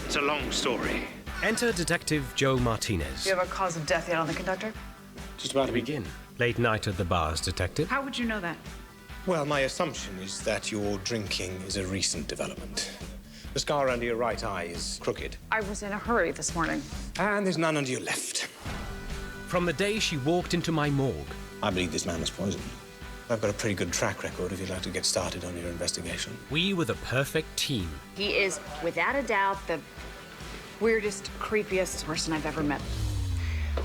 It's a long story. Enter Detective Joe Martinez. Do you have a cause of death yet on the conductor? Just about to begin. Late night at the bars, Detective. How would you know that? Well, my assumption is that your drinking is a recent development. The scar under your right eye is crooked. I was in a hurry this morning. And there's none under your left. From the day she walked into my morgue. I believe this man was poisoned. I've got a pretty good track record if you'd like to get started on your investigation. We were the perfect team. He is, without a doubt, the weirdest, creepiest person I've ever met.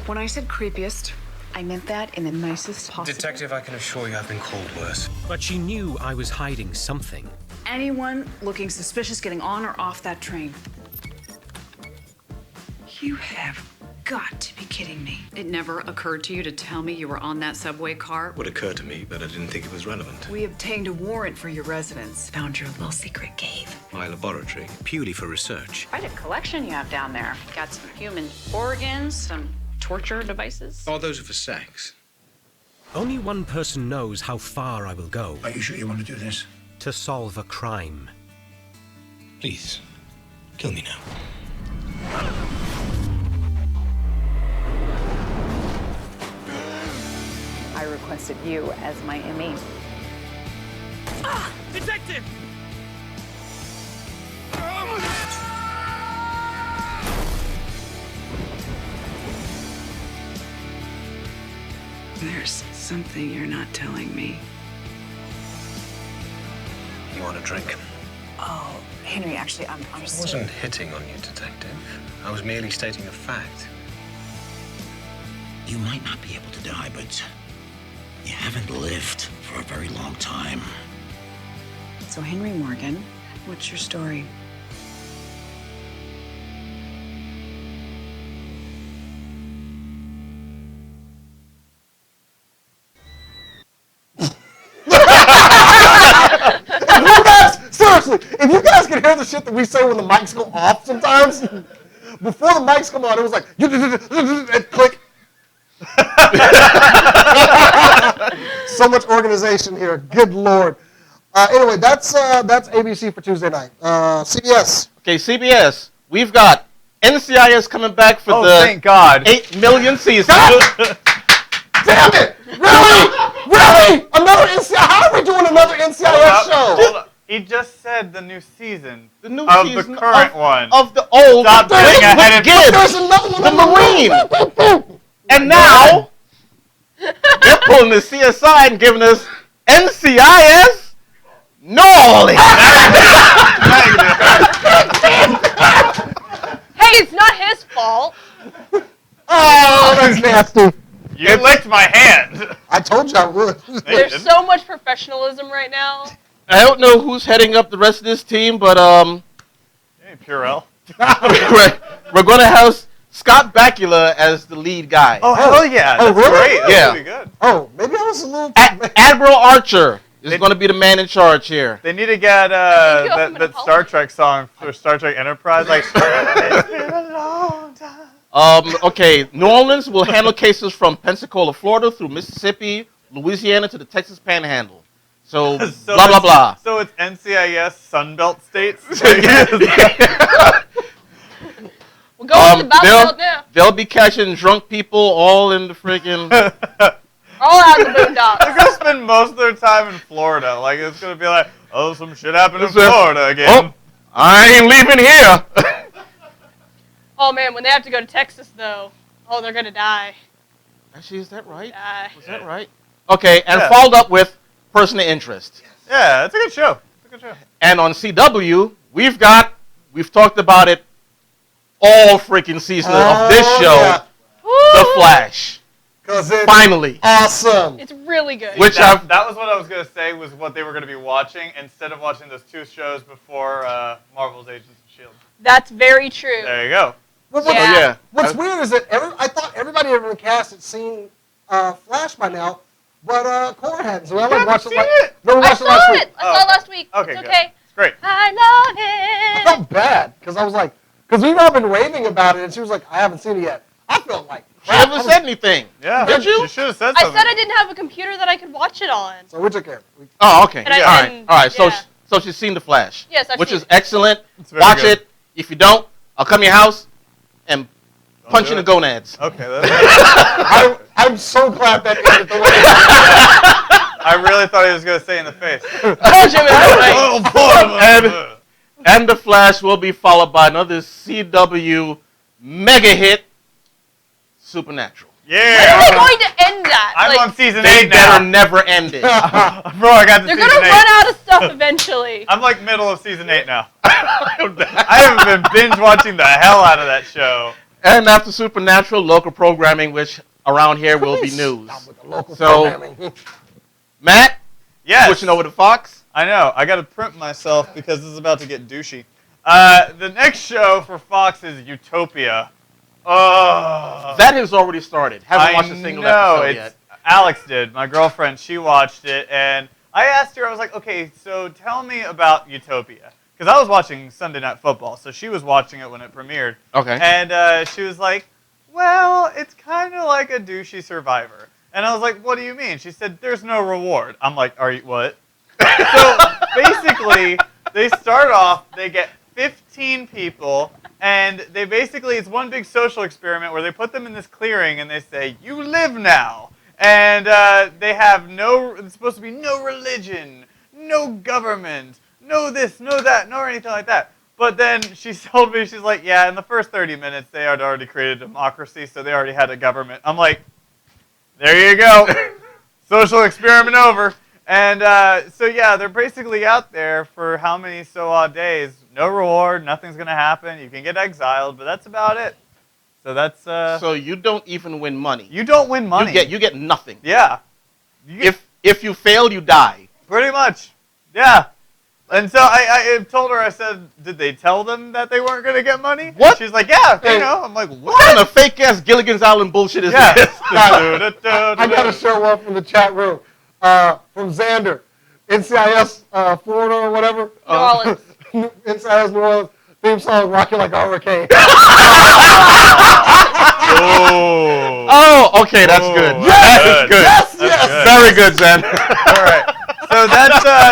When I said creepiest, I meant that in the nicest possible. Detective, I can assure you I've been called worse. But she knew I was hiding something. Anyone looking suspicious getting on or off that train. You have got to be kidding me. It never occurred to you to tell me you were on that subway car? Would occur to me, but I didn't think it was relevant. We obtained a warrant for your residence. Found your little secret cave. My laboratory, purely for research. Quite a collection you have down there. Got some human organs, some torture devices. Oh, those are for sex. Only one person knows how far I will go. Are you sure you want to do this? To solve a crime. Please, kill me now. I requested you as my ME. Ah! Detective! There's something you're not telling me. You want a drink? Oh, Henry, actually, I'm I just... wasn't hitting on you, Detective. I was merely stating a fact. You might not be able to die, but you haven't lived for a very long time. So, Henry Morgan, what's your story? seriously, if you guys can hear the shit that we say when the mics go off sometimes, before the mics come on, it was like, and click. So much organization here. Good Lord. Anyway, that's ABC for Tuesday night. CBS. Okay, CBS. We've got NCIS coming back for the thank God. 8 million season. Damn it! Really? Really? Another NCIS? How are we doing another NCIS show? Hold up. He just said the new season. The new of season the current one. Of the old. Stop getting ahead of Gibbs, There's another one. the Marine. And now they're pulling the CSI and giving us NCIS New Orleans. Hey, it's not his fault. Oh, that's nasty. You licked my hand. I told you I would. There's so much professionalism right now. I don't know who's heading up the rest of this team, but Hey, Purell. we're going to have Scott Bakula as the lead guy. Oh, hell yeah. Oh, That's really? great. That's Yeah. gonna be good. Oh, maybe I was a little... Admiral Archer is going to be the man in charge here. They need to get that Star Trek song for Star Trek Enterprise. Like, it's been a long time. Okay, New Orleans will handle cases from Pensacola, Florida, through Mississippi, Louisiana, to the Texas Panhandle. So, blah, blah, blah. So it's NCIS Sunbelt states? We're going to the Battlefield now. They'll be catching drunk people all in the freaking... All out in the boondocks. They're going to spend most of their time in Florida. Like, it's going to be like, oh, some shit happened in Florida again. Oh, I ain't leaving here. Oh, man, when they have to go to Texas, though, oh, they're going to die. Actually, is that right? Die. Was that right? Okay, and followed up with Person of Interest. Yeah, it's a good show. It's a good show. And on CW, we've talked about it all freaking season of this show, yeah. The Flash. Because it's finally awesome. It's really good. Which that was what I was going to say was what they were going to be watching instead of watching those two shows before Marvel's Agents of S.H.I.E.L.D. That's very true. There you go. What's weird is that I thought everybody in the cast had seen Flash by now, but Cora hadn't. So I like watched it. No, we watched it last week. I saw it last week. Okay, it's good. okay. It's great. I love it. I felt bad because I was like, because we've all been raving about it, and she was like, I haven't seen it yet. I felt like She haven't said anything. Yeah. Did you? You should have said I something. said I didn't have a computer that I could watch it on. So we took care of it. Oh, okay. And All right. yeah. So she's seen The Flash. Yes, I've which seen is it. excellent. It's very Watch good. it. If you don't, I'll come to your house and punch do in the it. gonads. Okay. That's I'm so glad that ended the way. I really thought he was going to say in the face. And The Flash will be followed by another CW mega hit, Supernatural. When Yeah. are they going to end that? I'm Like, on season They 8 now. better never end it. Bro, I got to they're season going to 8. run out of stuff eventually. I'm like middle of season 8 now. I have been binge watching the hell out of that show. And after Supernatural, local programming, which around here will be news. So, Matt, Yes. switching over to Fox. I know. I got to print myself because this is about to get douchey. The next show for Fox is Utopia. Oh. That has already started. Haven't watched a single episode yet. Alex did. My girlfriend, she watched it, and I asked her, I was like, okay, so tell me about Utopia. Because I was watching Sunday Night Football, so she was watching it when it premiered. Okay. And she was like, well, it's kind of like a douchey Survivor. And I was like, what do you mean? She said, there's no reward. I'm like, are you, what? So basically, they start off, they get 15 people, and they basically, it's one big social experiment where they put them in this clearing and they say, you live now. And they have it's supposed to be no religion, no government, no this, no that, no anything like that. But then she told me, she's like, yeah, in the first 30 minutes, they had already created a democracy, so they already had a government. I'm like, there you go. Social experiment over. And so, yeah, they're basically out there for how many odd days. No reward. Nothing's going to happen. You can get exiled, but that's about it. So that's... So you don't even win money. You don't win money. You get nothing. Yeah. If you fail, you die. Pretty much. Yeah. And so I told her, I said, did they tell them that they weren't going to get money? What? And she's like, yeah, you know. I'm like, what? What kind of fake-ass Gilligan's Island bullshit is Yeah. this? I got to show one from the chat room. From Xander. NCIS Florida or whatever. New Orleans. NCIS New Orleans theme song, "Rocking Like a Hurricane." Oh, okay, that's good. Yes, Good. yes, yes. Very good, Zen. All right. So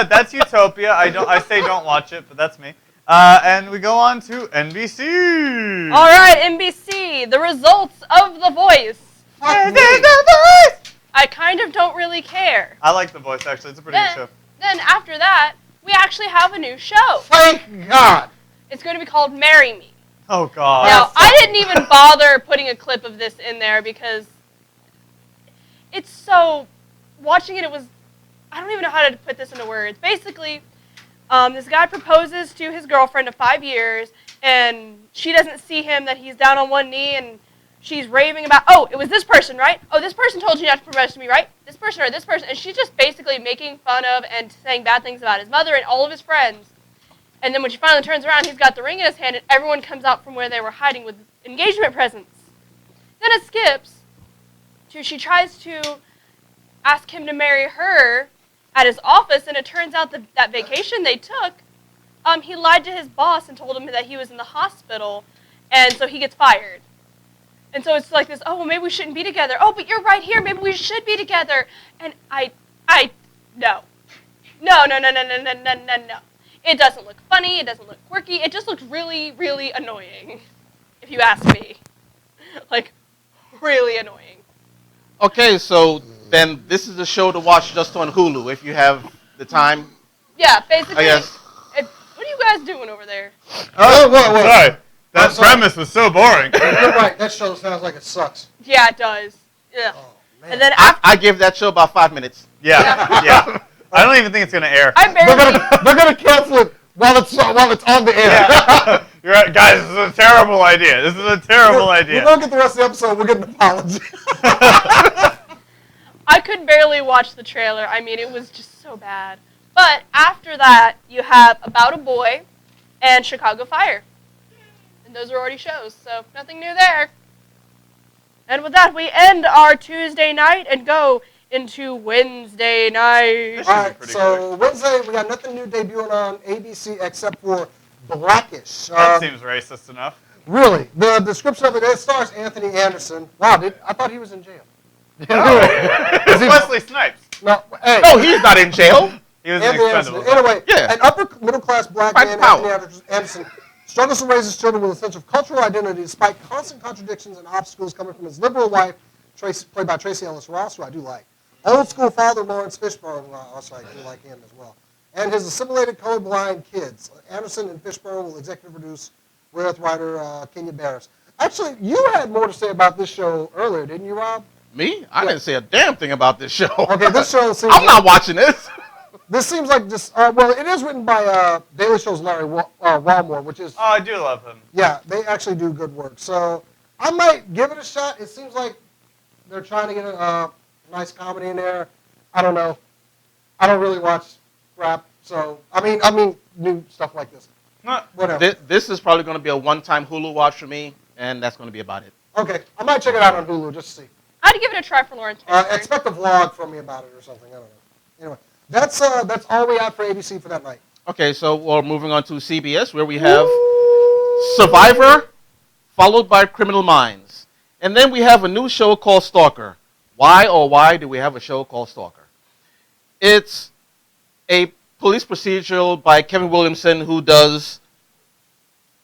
that's Utopia. I say don't watch it, but that's me. And we go on to NBC. All right, NBC. The results of The Voice. I kind of don't really care. I like The Voice, actually. It's a pretty good show. Then after that, we actually have a new show. Thank God. It's going to be called Marry Me. Oh, God. Now, I didn't even bother putting a clip of this in there because it's so... Watching it, it was... I don't even know how to put this into words. Basically, this guy proposes to his girlfriend of 5 years, and she doesn't see him, that he's down on one knee, and she's raving about, oh, it was this person, right? Oh, this person told you not to propose to me, right? This person or this person. And she's just basically making fun of and saying bad things about his mother and all of his friends. And then when she finally turns around, he's got the ring in his hand, and everyone comes out from where they were hiding with engagement presents. Then it skips to she tries to ask him to marry her at his office, and it turns out that vacation they took, he lied to his boss and told him that he was in the hospital, and so he gets fired. And so it's like this, oh, well, maybe we shouldn't be together. Oh, but you're right here. Maybe we should be together. And no. No. It doesn't look funny. It doesn't look quirky. It just looks really, really annoying, if you ask me. Like, really annoying. Okay, so then this is a show to watch just on Hulu if you have the time. Yeah, basically. I guess. What are you guys doing over there? Oh, sorry. That premise was so boring. You're right. That show sounds like it sucks. Yeah, it does. Yeah. Oh, and then I give that show about 5 minutes. Yeah. I don't even think it's going to air. They're gonna cancel it while it's on the air. Yeah. You're right. Guys, this is a terrible idea. This is a terrible idea. We don't get the rest of the episode. We'll get an apology. I could barely watch the trailer. I mean, it was just so bad. But after that, you have About a Boy and Chicago Fire. And those are already shows, so nothing new there. And with that, we end our Tuesday night and go into Wednesday night. All right, so Wednesday, we got nothing new debuting on ABC except for Blackish. That seems racist enough. Really? The description of it stars Anthony Anderson. Wow, I thought he was in jail. It's Wesley Snipes. No, hey. No, he's not in jail. He was Anthony in Anderson. Expendables. Anyway, an upper middle class black man, Anthony Anderson, struggles to raise his children with a sense of cultural identity despite constant contradictions and obstacles coming from his liberal wife, played by Tracy Ellis Ross, who I do like. Old school father Lawrence Fishburne, who also I do like him as well. And his assimilated colorblind kids. Anderson and Fishburne will executive produce with writer Kenya Barris. Actually, you had more to say about this show earlier, didn't you, Rob? Me? I didn't say a damn thing about this show. Okay, this show seems I'm not watching this. This seems like just, well, it is written by Daily Show's Larry Walmore, which is... Oh, I do love him. Yeah, they actually do good work. So I might give it a shot. It seems like they're trying to get a nice comedy in there. I don't know. I don't really watch rap, so, I mean new stuff like this. Whatever. This is probably going to be a one-time Hulu watch for me, and that's going to be about it. Okay, I might check it out on Hulu just to see. I'd give it a try for Lawrence. Expect a vlog from me about it or something. I don't know. Anyway, that's all we have for ABC for that night. Okay, so we're moving on to CBS, where we have Survivor, followed by Criminal Minds. And then we have a new show called Stalker. Why, oh why, do we have a show called Stalker? It's a police procedural by Kevin Williamson, who does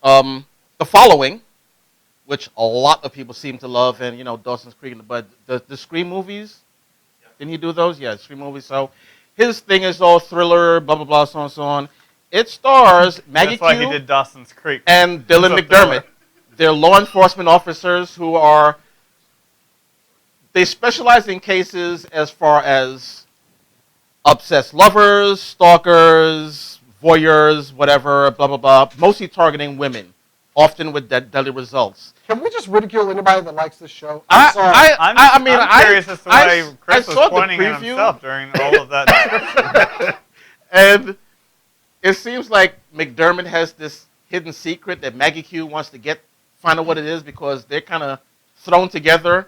The Following, which a lot of people seem to love, and, you know, Dawson's Creek, but the Scream movies, didn't he do those? Yeah, Scream movies. So his thing is all thriller, blah, blah, blah, so on and so on. It stars Maggie That's why Q he did Dawson's Creek. and Dylan McDermott. They're law enforcement officers who are, they specialize in cases as far as obsessed lovers, stalkers, voyeurs, whatever, blah, blah, blah, mostly targeting women, often with deadly results. Can we just ridicule anybody that likes this show? I'm curious as to why Chris was pointing at himself during all of that description. And it seems like McDermott has this hidden secret that Maggie Q wants to find out what it is, because they're kind of thrown together,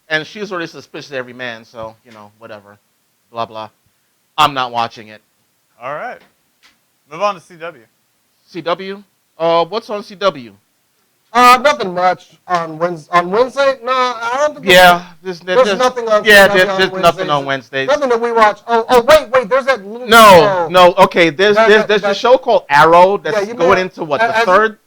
and she's already suspicious of every man, so, you know, whatever, blah, blah. I'm not watching it. All right. Move on to CW. CW? What's on CW? Nothing much on Wednesday. On Wednesday? No, I don't think. Yeah, there's nothing on. Yeah, CW there's on nothing on Wednesdays. Nothing that we watch. Wait. There's that little No, show. no. Okay, there's a show called Arrow that's going into what the third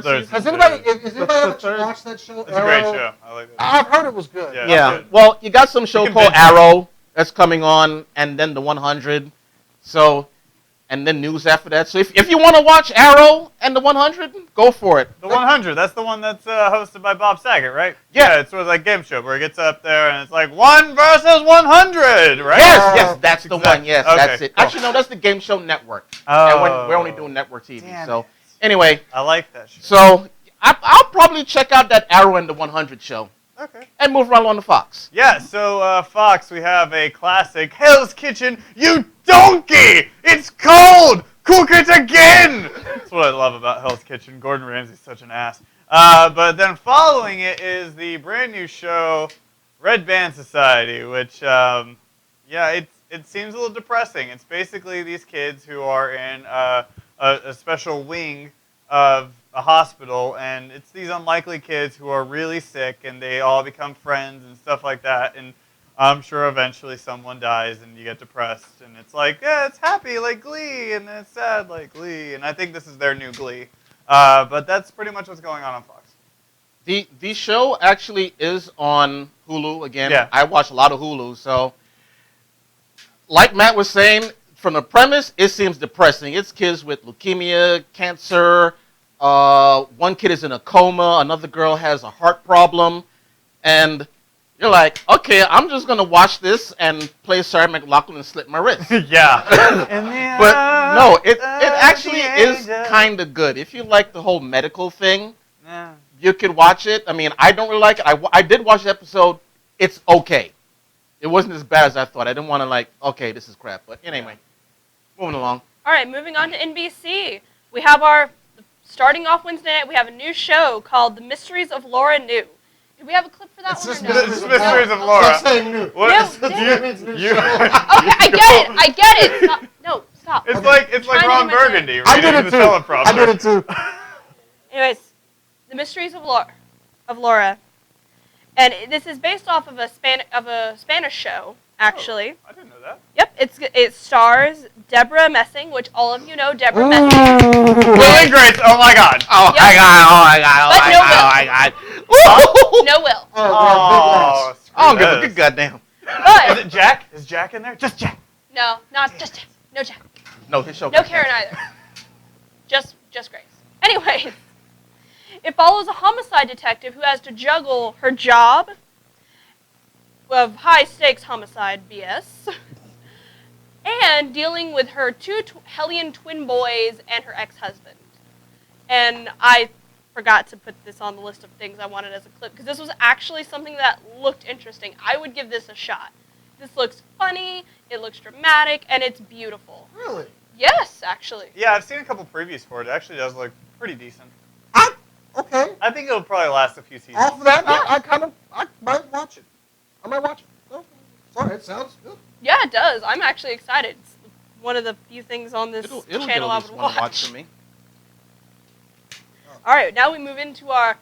season. Has anybody ever watched that show? It's a great show. I like it. I've heard it was good. Yeah. Well, you got some show called Arrow that's coming on, and then the 100. So, and then news after that. So if you want to watch Arrow and the 100, go for it. The 100. That's the one that's hosted by Bob Saget, right? Yeah. It's sort of like game show where he gets up there and it's like 1 versus 100, right? Yes, that's the one. Yes, Okay, that's it. cool. Actually, no, that's the Game Show Network. Oh. And we're only doing network TV. Damn so it. anyway, I like that show. so I'll probably check out that Arrow and the 100 show. Okay. And move right on to Fox. Yeah, so Fox, we have a classic, Hell's Kitchen, you donkey! It's cold! Cook it again! That's what I love about Hell's Kitchen. Gordon Ramsay's such an ass. But then following it is the brand new show, Red Band Society, which, it seems a little depressing. It's basically these kids who are in a special wing of a hospital, and it's these unlikely kids who are really sick, and they all become friends and stuff like that, and I'm sure eventually someone dies and you get depressed, and it's like, yeah, it's happy like Glee, and then it's sad like Glee, and I think this is their new Glee. But that's pretty much what's going on Fox. The show actually is on Hulu. Again, Yeah. I watch a lot of Hulu, so like Matt was saying, from the premise, it seems depressing. It's kids with leukemia, cancer. One kid is in a coma. Another girl has a heart problem. And you're like, okay, I'm just going to watch this and play Sarah McLachlan and slit my wrist. Yeah. But no, it actually is kind of good. If you like the whole medical thing, you could watch it. I mean, I don't really like it. I did watch the episode. It's okay. It wasn't as bad as I thought. I didn't want to okay, this is crap. But anyway, moving along. All right, moving on to NBC. We have starting off Wednesday night, we have a new show called The Mysteries of Laura New. Do we have a clip for that one or no? It's Mysteries of Laura. Stop saying new. What? No, You- Okay, I get it. Stop. No, stop. It's like Ron Burgundy. I did reading it the too. teleprompter. I did it too. Anyways, The Mysteries of Laura. And this is based off of a Spanish show, actually. I didn't know that. Yep, it stars Deborah Messing, which all of you know Deborah Messing. Will and Grace, oh my God. Oh Yep. my God, oh my God, But no my God. No Will. Oh, I don't give a good goddamn. Is it Jack? Is Jack in there? Just Jack. No, not just Jack. No Jack. No, his show. No Karen either. Just Grace. Anyways, it follows a homicide detective who has to juggle her job of high-stakes homicide BS and dealing with her two Hellion twin boys and her ex-husband. And I forgot to put this on the list of things I wanted as a clip because this was actually something that looked interesting. I would give this a shot. This looks funny, it looks dramatic, and it's beautiful. Really? Yes, actually. Yeah, I've seen a couple previews for it. It actually does look pretty decent. Okay. I think it'll probably last a few seasons. Off of that, I might watch it. I might watch it. Oh, sorry, it sounds good. Yeah, it does. I'm actually excited. It's one of the few things on this It'll channel I would watch watch. for me. All right, now we move into our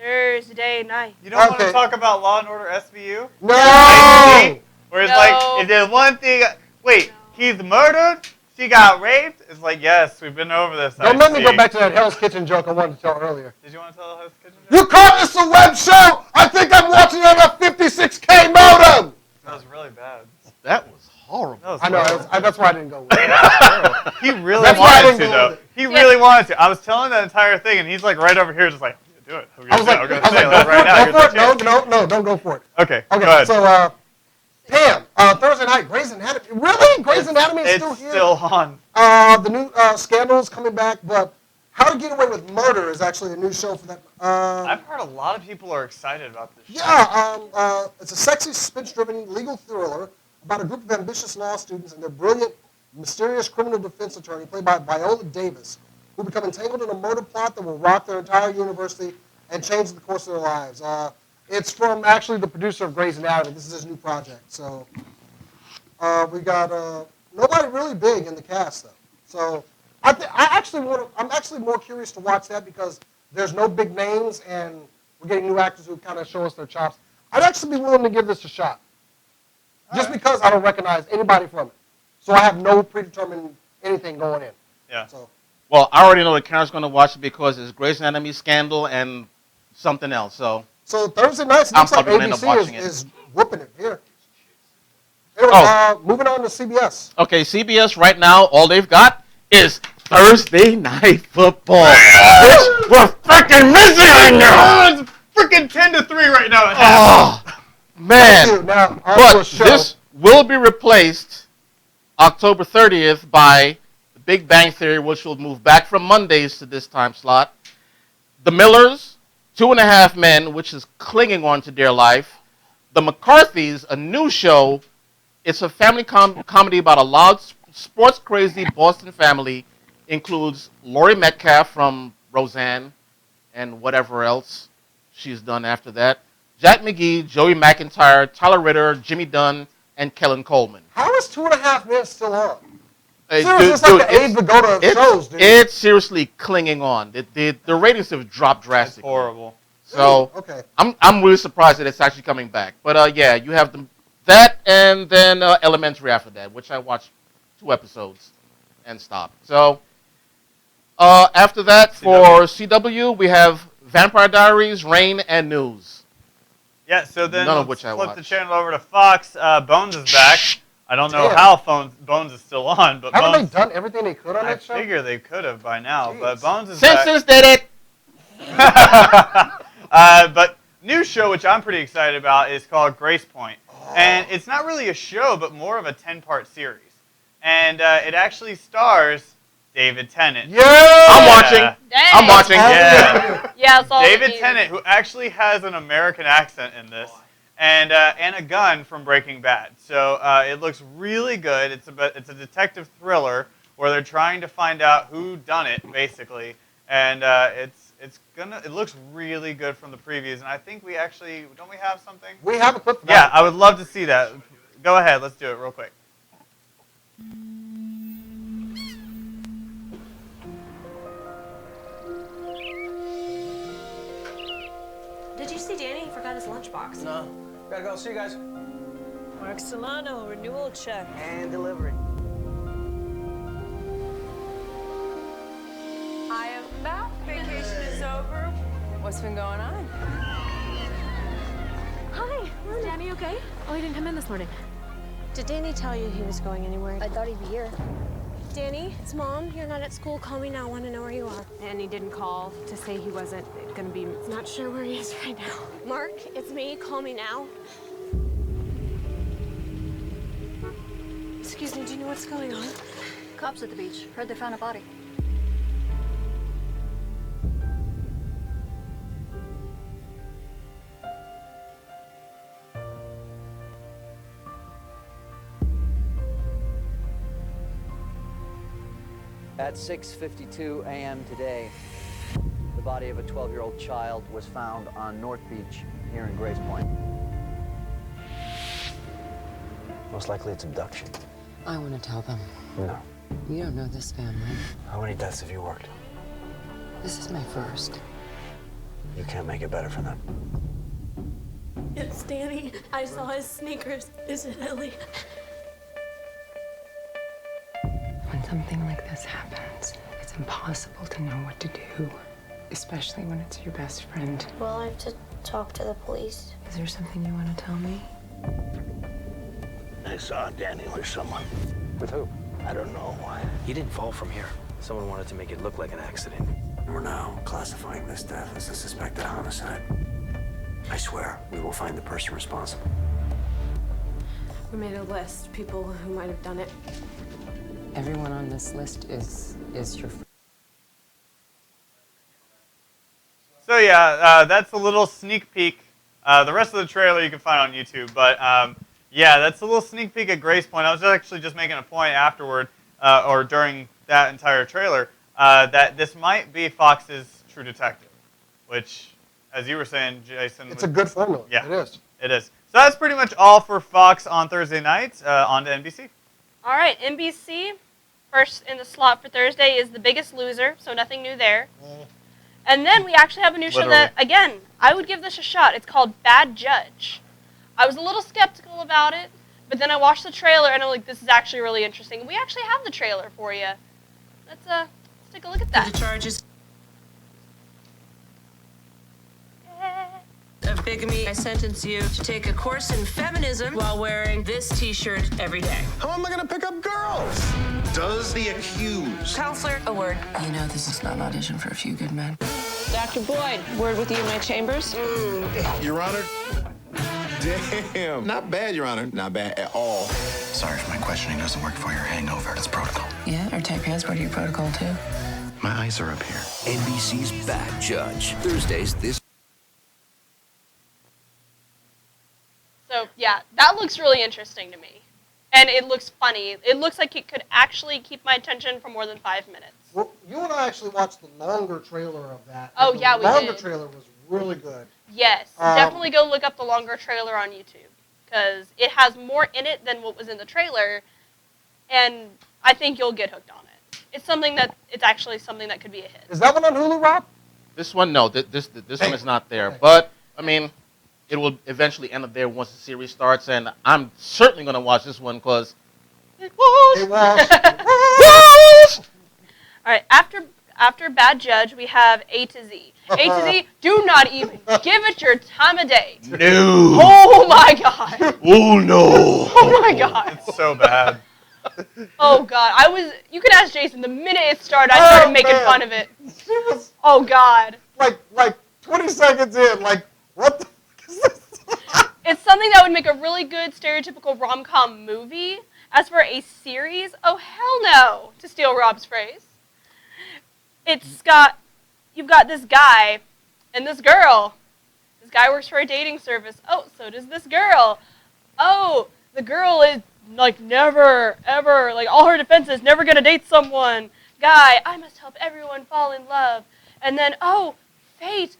Thursday night. You don't want to talk about Law and Order SVU? No! Where it's No. like, it did one thing. Wait, he's murdered? She got raped? It's like, yes, we've been over this. Don't let me go back to that Hell's Kitchen joke I wanted to tell earlier. Did you want to tell Hell's Kitchen joke? You call this a web show? I think I'm watching it on a 56K modem! That was really bad. That was horrible. That was I know, horrible. that's why I didn't go with it. He really That's why I wanted didn't to, go though. with it. He really wanted to. I was telling that entire thing, and he's like right over here, just like, do it. I'm I was like, I'm gonna go say it for it, right now. go for it. No, don't go for it. Okay, Okay, go ahead. so, Pam, Thursday night, Grey's Anatomy. Really? Grey's Anatomy is still here? It's still on. The new Scandal is coming back, but How to Get Away with Murder is actually a new show for that. I've heard a lot of people are excited about this show. Yeah, it's a sexy, suspense-driven legal thriller about a group of ambitious law students and their brilliant, mysterious criminal defense attorney, played by Viola Davis, who become entangled in a murder plot that will rock their entire university and change the course of their lives. It's from actually the producer of Grey's Anatomy. This is his new project. So we got nobody really big in the cast though. So I'm actually more curious to watch that because there's no big names and we're getting new actors who kind of show us their chops. I'd actually be willing to give this a shot, just because I don't recognize anybody from it. So I have no predetermined anything going in. Yeah. So. Well, I already know that Karen's going to watch it because it's Grey's Anatomy scandal and something else. So Thursday nights, it looks like ABC is whooping it here. Anyway, moving on to CBS. Okay, CBS right now, all they've got is Thursday Night Football. Which we're freaking missing right now. It's freaking 10-3 right now. Oh, man. Now, but this will be replaced October 30th by The Big Bang Theory, which will move back from Mondays to this time slot. The Millers, 2.5 Men, which is clinging on to dear life. The McCarthys, a new show. It's a family comedy about a loud, sports-crazy Boston family. Includes Laurie Metcalf from Roseanne and whatever else she's done after that. Jack McGee, Joey McIntyre, Tyler Ritter, Jimmy Dunn, and Kellen Coleman. How is 2.5 Men still on? Hey, Seriously, it's like the Abe Vigoda of shows, dude. It's seriously clinging on. The ratings have dropped drastically. It's horrible. So okay. I'm really surprised that it's actually coming back. But yeah, you have that and then Elementary after that, which I watched 2 episodes and stopped. So after that, for CW, we have Vampire Diaries, Reign, and News. Yeah, so then None of which I flip watched. the channel over to Fox. Bones is back. I don't know how Bones is still on, but haven't Bones, they done everything they could on that show? I figure they could have by now, but Bones is Simpsons back. did it! But new show, which I'm pretty excited about, is called Grace Point. And it's not really a show, but more of a 10-part series. And it actually stars David Tennant. Yeah! I'm watching. Dang. I'm watching. Yeah. Yeah, it's all David you. Tennant, who actually has an American accent in this, and a gun from Breaking Bad. So it looks really good. It's a detective thriller where they're trying to find out who done it, basically. And it looks really good from the previews. And I think don't we have something? We have a clip for that. Yeah, I would love to see that. Go ahead, let's do it real quick. Did you see Danny? He forgot his lunchbox. No. Gotta go. See you guys. Mark Solano, renewal check. And delivery. I am back. Vacation is over. What's been going on? Hi, is Danny okay? Oh, he didn't come in this morning. Did Danny tell you he was going anywhere? I thought he'd be here. Danny, it's Mom. You're not at school. Call me now. I want to know where you are. And he didn't call to say he wasn't gonna be. Not sure where he is right now. Mark, it's me. Call me now. Excuse me, do you know what's going on? Cops at the beach. Heard they found a body. At 6:52 a.m. today, the body of a 12-year-old child was found on North Beach here in Grace Point. Most likely it's abduction. I want to tell them. No. You don't know this family. How many deaths have you worked? This is my first. You can't make it better for them. It's Danny. I saw his sneakers. Is it Ellie? When something like this happens, it's impossible to know what to do, especially when it's your best friend. Well, I have to talk to the police. Is there something you want to tell me? I saw Danny with someone. With who? I don't know why. He didn't fall from here. Someone wanted to make it look like an accident. We're now classifying this death as a suspected homicide. I swear, we will find the person responsible. We made a list. People who might have done it. Everyone on this list is your friend. So yeah, that's a little sneak peek. The rest of the trailer you can find on YouTube. But yeah, that's a little sneak peek at Grace Point. I was actually just making a point afterward, or during that entire trailer, that this might be Fox's True Detective, which, as you were saying, Jason, It's a good formula. Yeah, It is. It is. So that's pretty much all for Fox on Thursday nights. On to NBC. All right, NBC, first in the slot for Thursday is The Biggest Loser, so nothing new there. And then we actually have a new show that, again, I would give this a shot. It's called Bad Judge. I was a little skeptical about it, but then I watched the trailer and I'm like, this is actually really interesting. We actually have the trailer for you. Let's take a look at that. The charges of bigamy, I sentence you to take a course in feminism while wearing this t-shirt every day. How am I gonna pick up girls? Does the accused? Counselor, a word. You know this is not an audition for A Few Good Men. Dr. Boyd, word with you in my chambers. Your Honor. Damn. Not bad, Your Honor. Not bad at all. Sorry if my questioning doesn't work for your hangover. It's protocol. Yeah, our tight pants part of your protocol too. My eyes are up here. NBC's Bad Judge. Thursdays this. So, yeah, that looks really interesting to me. And it looks funny. It looks like it could actually keep my attention for more than 5 minutes. Well, you and I actually watched the longer trailer of that. Oh, and yeah, we did. The longer trailer was really good. Yes, definitely go look up the longer trailer on YouTube. Because it has more in it than what was in the trailer. And I think you'll get hooked on it. It's actually something that could be a hit. Is that one on Hulu, Rob? This one, no. This one is not there. Okay. But, I mean, it will eventually end up there once the series starts. And I'm certainly going to watch this one because it was. All right, after Bad Judge, we have A to Z. A to Z, do not even give it your time of day. No. Oh, my God. Oh, no. Oh, my God. It's so bad. Oh, God. You could ask Jason. The minute it started, I started making fun of it. Oh, God. Like 20 seconds in, like, what the fuck is this? It's something that would make a really good stereotypical rom-com movie. As for a series, oh, hell no, to steal Rob's phrase. You've got this guy and this girl. This guy works for a dating service. Oh, so does this girl. Oh, the girl is, like, never, ever, like, all her defense is never going to date someone. Guy, I must help everyone fall in love. And then, oh, fate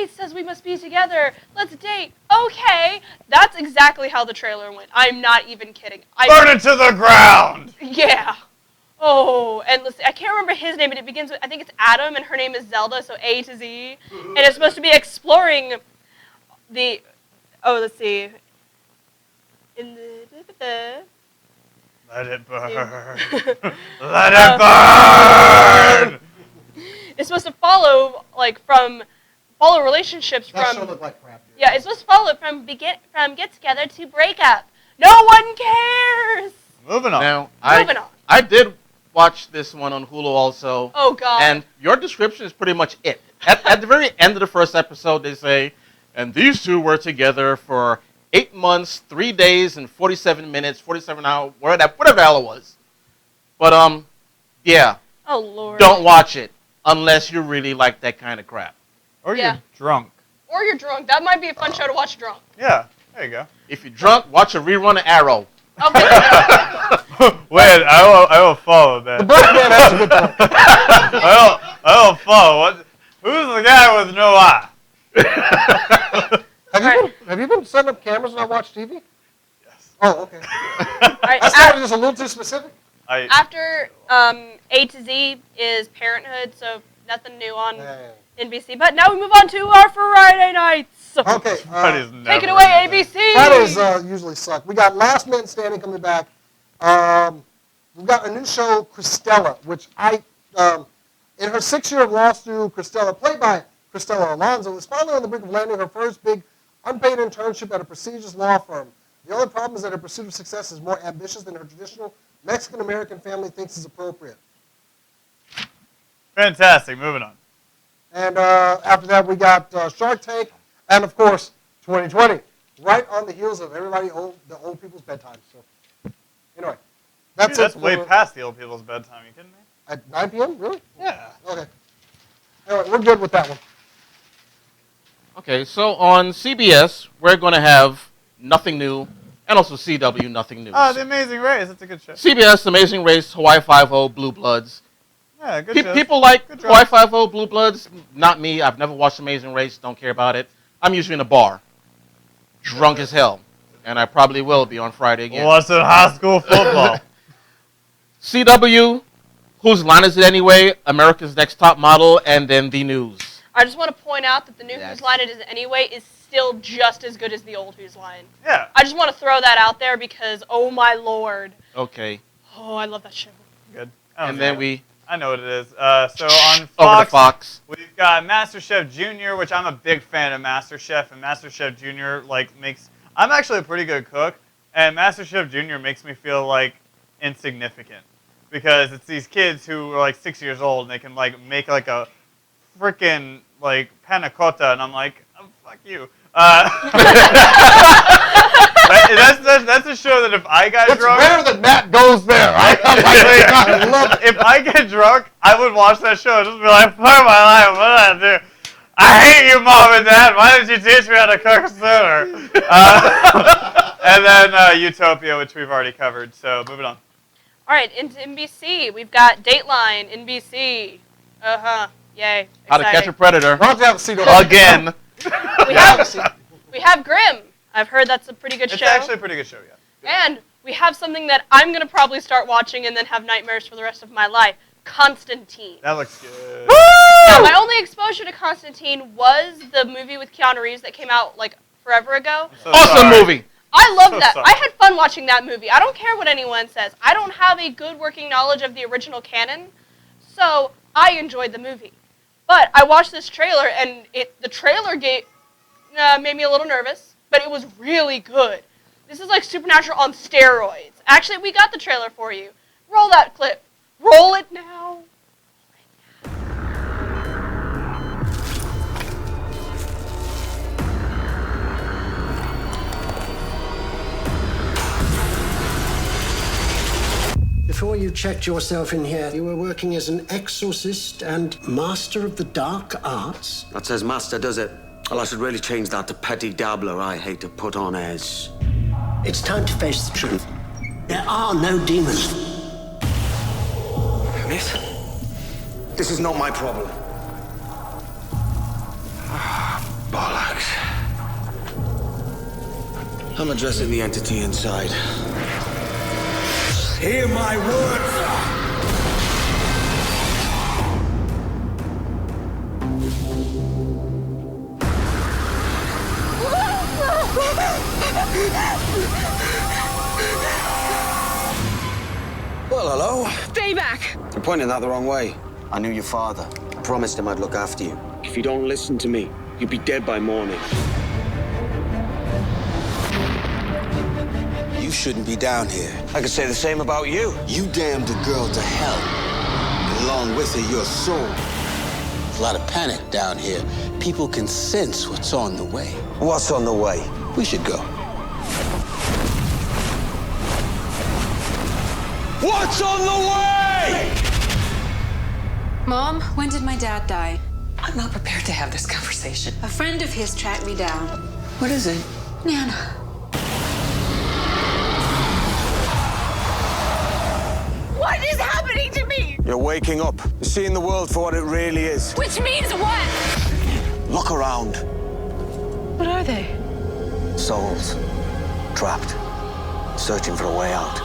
says we must be together. Let's date. Okay. That's exactly how the trailer went. I'm not even kidding. Burn it to the ground! Yeah. Oh, and listen, I can't remember his name, but it begins with, I think it's Adam, and her name is Zelda, so A to Z. And it's supposed to be exploring let's see. Let it burn. Let it burn! It's supposed to follow, relationships from... That show looked like crap, dude. Yeah, it's supposed to follow from get together to break up. No one cares! Moving on. Now, Moving on. I did watch this one on Hulu also. Oh, God. And your description is pretty much it. At the very end of the first episode, they say, and these two were together for 8 months, 3 days, and 47 minutes, 47 hours, whatever the hell it was. But, yeah. Oh, Lord. Don't watch it unless you really like that kind of crap. Or you're drunk. Or you're drunk. That might be a fun show to watch drunk. Yeah, there you go. If you're drunk, watch a rerun of Arrow. Okay. Wait, I will follow that. The black man has a good point. I will follow. What? Who's the guy with no eye? Have you been setting up cameras when I watch TV? Yes. Oh, okay. Right, I sounded just a little too specific. After A to Z is Parenthood, so nothing new on NBC. But now we move on to our Friday nights. Okay. Take it away, ABC. Fridays usually suck. We got Last Man Standing coming back. We've got a new show, Christella, which in her 6th year of law school, Christella, played by Christella Alonso, is finally on the brink of landing her first big unpaid internship at a prestigious law firm. The only problem is that her pursuit of success is more ambitious than her traditional Mexican-American family thinks is appropriate. Fantastic. Moving on. And after that, we got Shark Tank, and of course, 2020, right on the heels of the old people's bedtime. So, anyway, that's way past the old people's bedtime. You kidding me? At 9 p.m. Really? Yeah. Okay. Anyway, we're good with that one. Okay, so on CBS, we're going to have Nothing New, and also CW, Nothing New. Oh, The Amazing Race. That's a good show. CBS, Amazing Race, Hawaii Five-0, Blue Bloods. Yeah, good show. People like Hawaii Five-0, Blue Bloods. Not me. I've never watched Amazing Race. Don't care about it. I'm usually in a bar, drunk as hell, and I probably will be on Friday again. Watching high school football. CW, Whose Line Is It Anyway? America's Next Top Model, and then the news. I just want to point out that the new Whose Line It Is Anyway is still just as good as the old Whose Line. Yeah. I just want to throw that out there because, oh my lord. Okay. Oh, I love that show. Good. And then I know what it is. So on Fox, over to Fox. We've got MasterChef Junior, which I'm a big fan of MasterChef, and MasterChef Junior I'm actually a pretty good cook, and MasterChef Junior makes me feel like insignificant because it's these kids who are like 6 years old and they can like make like a freaking like panna cotta, and I'm like, oh, fuck you. That's a show that if I got drunk, It's better than Matt Goes There. I love it. If I get drunk, I would watch that show and just be like, fuck my life, what did I do? I hate you, Mom and Dad. Why didn't you teach me how to cook sooner? And then Utopia, which we've already covered. So moving on. All right, into NBC, we've got Dateline, NBC. Yay. How to Catch a Predator. Again. We have Grimm. I've heard that's a pretty good show. It's actually a pretty good show, yeah. And we have something that I'm going to probably start watching and then have nightmares for the rest of my life. Constantine. That looks good. Now, my only exposure to Constantine was the movie with Keanu Reeves that came out like forever ago. Awesome movie. I love that. I had fun watching that movie. I don't care what anyone says. I don't have a good working knowledge of the original canon, so I enjoyed the movie. But I watched this trailer, and the trailer made me a little nervous, but it was really good. This is like Supernatural on steroids. Actually, we got the trailer for you. Roll that clip. Roll it now. Before you checked yourself in here, you were working as an exorcist and master of the dark arts? That says master, does it? Well, I should really change that to petit dabbler. I hate to put on airs. It's time to face the truth. There are no demons. Miss? This is not my problem. Bollocks. I'm addressing the entity inside. Hear my words! Well, hello. Stay back! You're pointing that the wrong way. I knew your father. I promised him I'd look after you. If you don't listen to me, you'll be dead by morning. You shouldn't be down here. I could say the same about you. You damned a girl to hell. And along with her, your soul. There's a lot of panic down here. People can sense what's on the way. What's on the way? We should go. What's on the way? Mom, when did my dad die? I'm not prepared to have this conversation. A friend of his tracked me down. What is it? Nana. What is happening to me? You're waking up. You're seeing the world for what it really is. Which means what? Look around. What are they? Souls. Trapped. Searching for a way out.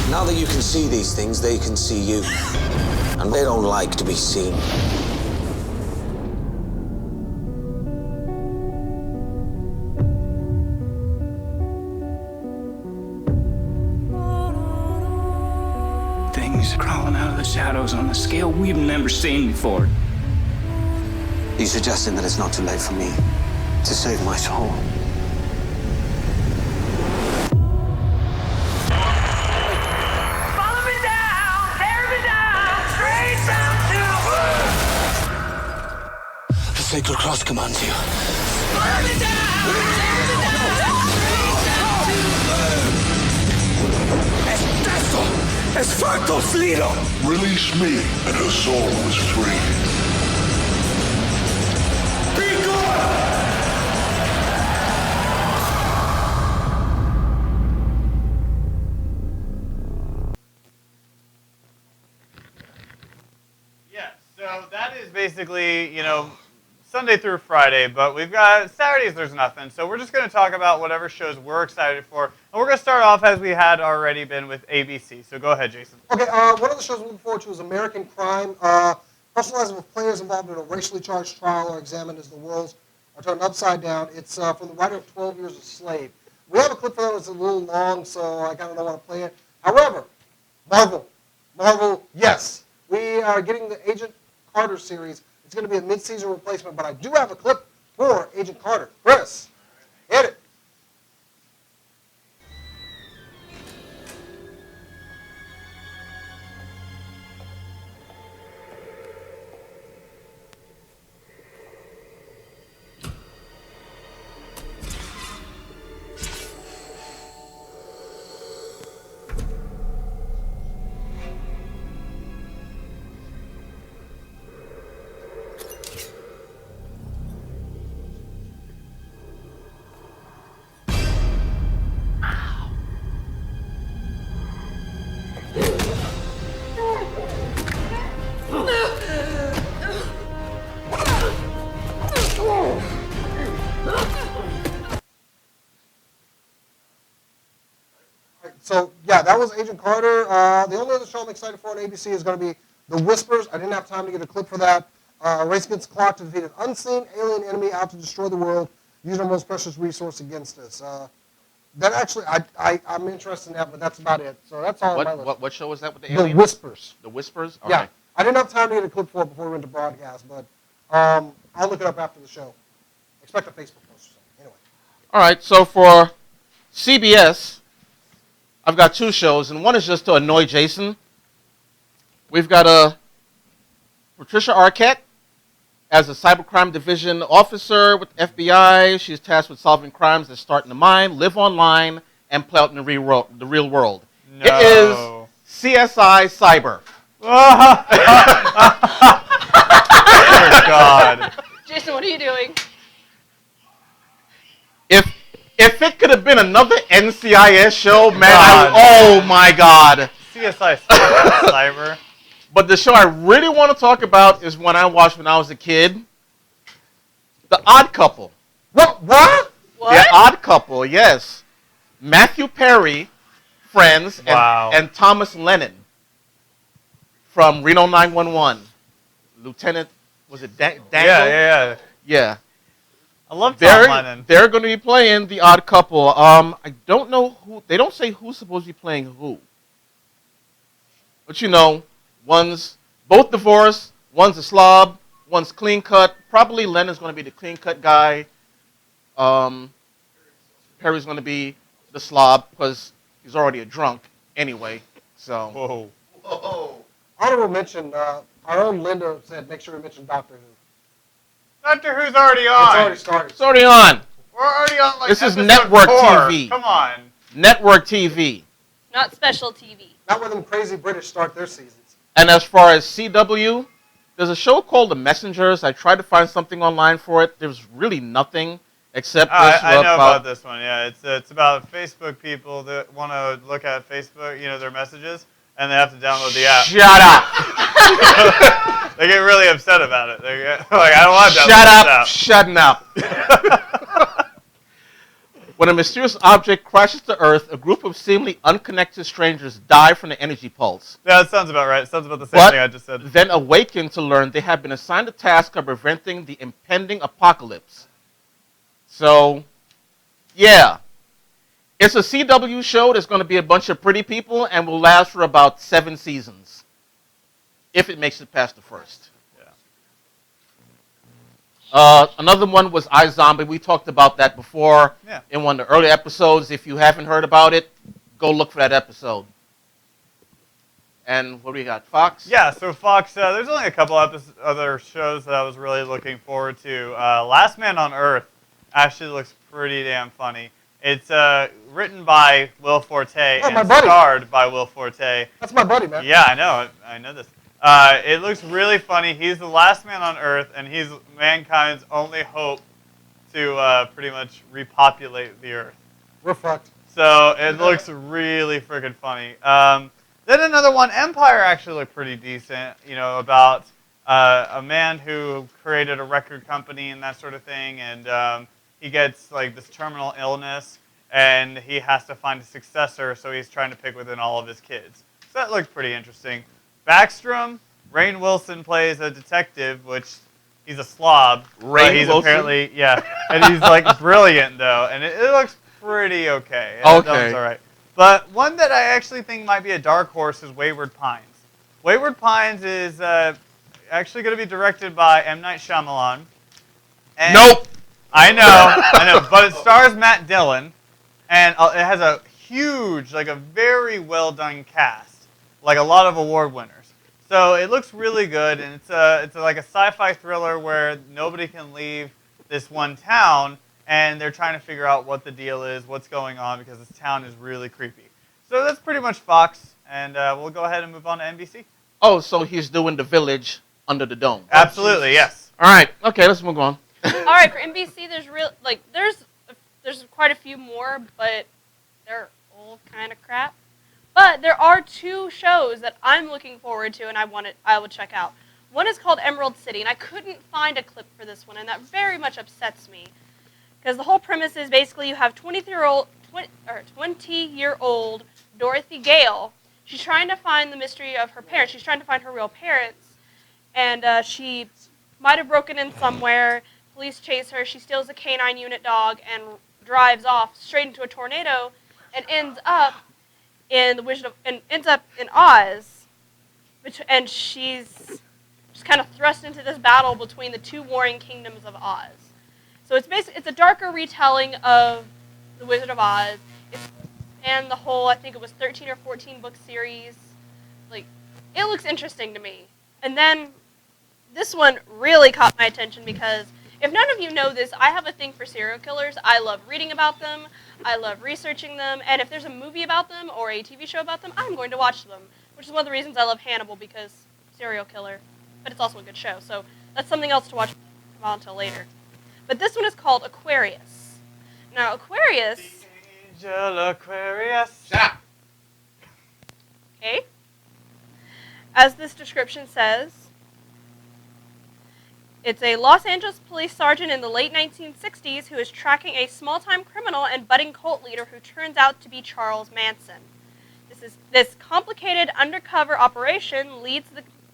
Now that you can see these things, they can see you. And they don't like to be seen. Things crawling out of the shadows on a scale we've never seen before. You suggesting that it's not too late for me to save my soul? Follow me down! Tear me down! Straight down to The sacred cross commands you. Follow me down! Tear me down! Straight down to Esfartos Lilo! Release me, and her soul is free. Be gone! Yeah, so that is basically, Sunday through Friday, but we've got Saturdays there's nothing. So we're just going to talk about whatever shows we're excited for. And we're going to start off as we had already been with ABC. So go ahead, Jason. Okay, one of the shows I'm looking forward to is American Crime. Personalized with players involved in a racially charged trial are examined as the worlds are turned upside down. It's from the writer of 12 Years a Slave. We have a clip for that. It's a little long, so I kind of don't want to play it. However, Marvel, yes. We are getting the Agent Carter series. It's going to be a mid-season replacement, but I do have a clip for Agent Carter. Chris, hit it. So, yeah, that was Agent Carter. The only other show I'm excited for on ABC is going to be The Whispers. I didn't have time to get a clip for that. Race against the clock to defeat an unseen alien enemy out to destroy the world, use our most precious resource against us. That actually, I'm interested in that, but that's about it. So that's all on my list. What show was that with the aliens? The Whispers. The Whispers? Okay. Yeah. I didn't have time to get a clip for it before we went to broadcast, but I'll look it up after the show. Expect a Facebook post or something. Anyway. All right, so for CBS, I've got two shows, and one is just to annoy Jason. We've got Patricia Arquette as a cybercrime division officer with FBI. She's tasked with solving crimes that start in the mind, live online, and play out in the real world. No. It is CSI Cyber. Oh, God. Jason, what are you doing? If it could have been another NCIS show, man, oh my God. CSI Cyber. But the show I really want to talk about is one I watched when I was a kid. The Odd Couple. What? The Odd Couple, yes. Matthew Perry, friends, and Thomas Lennon from Reno 911. Lieutenant, was it Dangle? Yeah. I love Tom Lennon. They're going to be playing The Odd Couple. I don't know who. They don't say who's supposed to be playing who. But you know, one's both divorced, one's a slob, one's clean cut. Probably Lennon's going to be the clean cut guy. Perry's going to be the slob because he's already a drunk anyway. So. Whoa. Honorable mention. Our own Linda said, make sure we mention Doctor Who. Doctor Who's already on. It's already started. It's already on. We're already on like this is episode network 4. TV. Come on. Network TV. Not special TV. Not when them crazy British start their seasons. And as far as CW, there's a show called The Messengers. I tried to find something online for it. There's really nothing except this. I know about this one. Yeah, it's about Facebook people that want to look at Facebook, their messages, and they have to download the app. Shut up. They get really upset about it. They get like, I don't want to download Shut this up. app. Shutting up. When a mysterious object crashes to Earth, a group of seemingly unconnected strangers die from the energy pulse. Yeah, that sounds about right. It sounds about the same thing I just said. Then awaken to learn they have been assigned the task of preventing the impending apocalypse. So, yeah. It's a CW show that's going to be a bunch of pretty people and will last for about 7 seasons. If it makes it past the first. Yeah. Another one was iZombie. We talked about that before in one of the early episodes. If you haven't heard about it, go look for that episode. And what do we got? Fox? Yeah, so Fox, there's only a couple other shows that I was really looking forward to. Last Man on Earth actually looks pretty damn funny. It's written by Will Forte and starred by Will Forte. That's my buddy, man. Yeah, I know this. It looks really funny. He's the last man on Earth, and he's mankind's only hope to pretty much repopulate the Earth. We're fucked. So it looks really freaking funny. Then another one, Empire, actually looked pretty decent. About a man who created a record company and that sort of thing, and he gets like this terminal illness, and he has to find a successor, so he's trying to pick within all of his kids. So that looked pretty interesting. Backstrom, Rainn Wilson plays a detective, which he's a slob. Rainn Wilson? Apparently, yeah, and he's like brilliant though, and it looks pretty okay. Okay. That was all right. But one that I actually think might be a dark horse is Wayward Pines. Wayward Pines is actually going to be directed by M. Night Shyamalan. And Nope. I know, but it stars Matt Dillon, and it has a huge, like a very well done cast, like a lot of award winners. So it looks really good, and it's like a sci-fi thriller where nobody can leave this one town, and they're trying to figure out what the deal is, what's going on, because this town is really creepy. So that's pretty much Fox, and we'll go ahead and move on to NBC. Oh, so he's doing The Village under the dome. Absolutely, yes. All right. Okay, let's move on. All right, for NBC, there's quite a few more, but they're all kind of crap. But there are two shows that I'm looking forward to, and I would check out. One is called Emerald City, and I couldn't find a clip for this one, and that very much upsets me, because the whole premise is basically you have 20-year-old Dorothy Gale. She's trying to find the mystery of her parents. She's trying to find her real parents, and she might have broken in somewhere. Police chase her. She steals a canine unit dog and drives off straight into a tornado, and ends up in Oz. And she's just kind of thrust into this battle between the two warring kingdoms of Oz. So it's a darker retelling of The Wizard of Oz. And the whole, I think it was 13 or 14 book series. Like, it looks interesting to me. And then this one really caught my attention because if none of you know this, I have a thing for serial killers. I love reading about them. I love researching them. And if there's a movie about them or a TV show about them, I'm going to watch them. Which is one of the reasons I love Hannibal, because serial killer. But it's also a good show. So that's something else to watch until later. But this one is called Aquarius. Now, Aquarius... Angel Aquarius. Shut up. Okay. As this description says, it's a Los Angeles police sergeant in the late 1960s who is tracking a small-time criminal and budding cult leader who turns out to be Charles Manson. This complicated undercover operation leads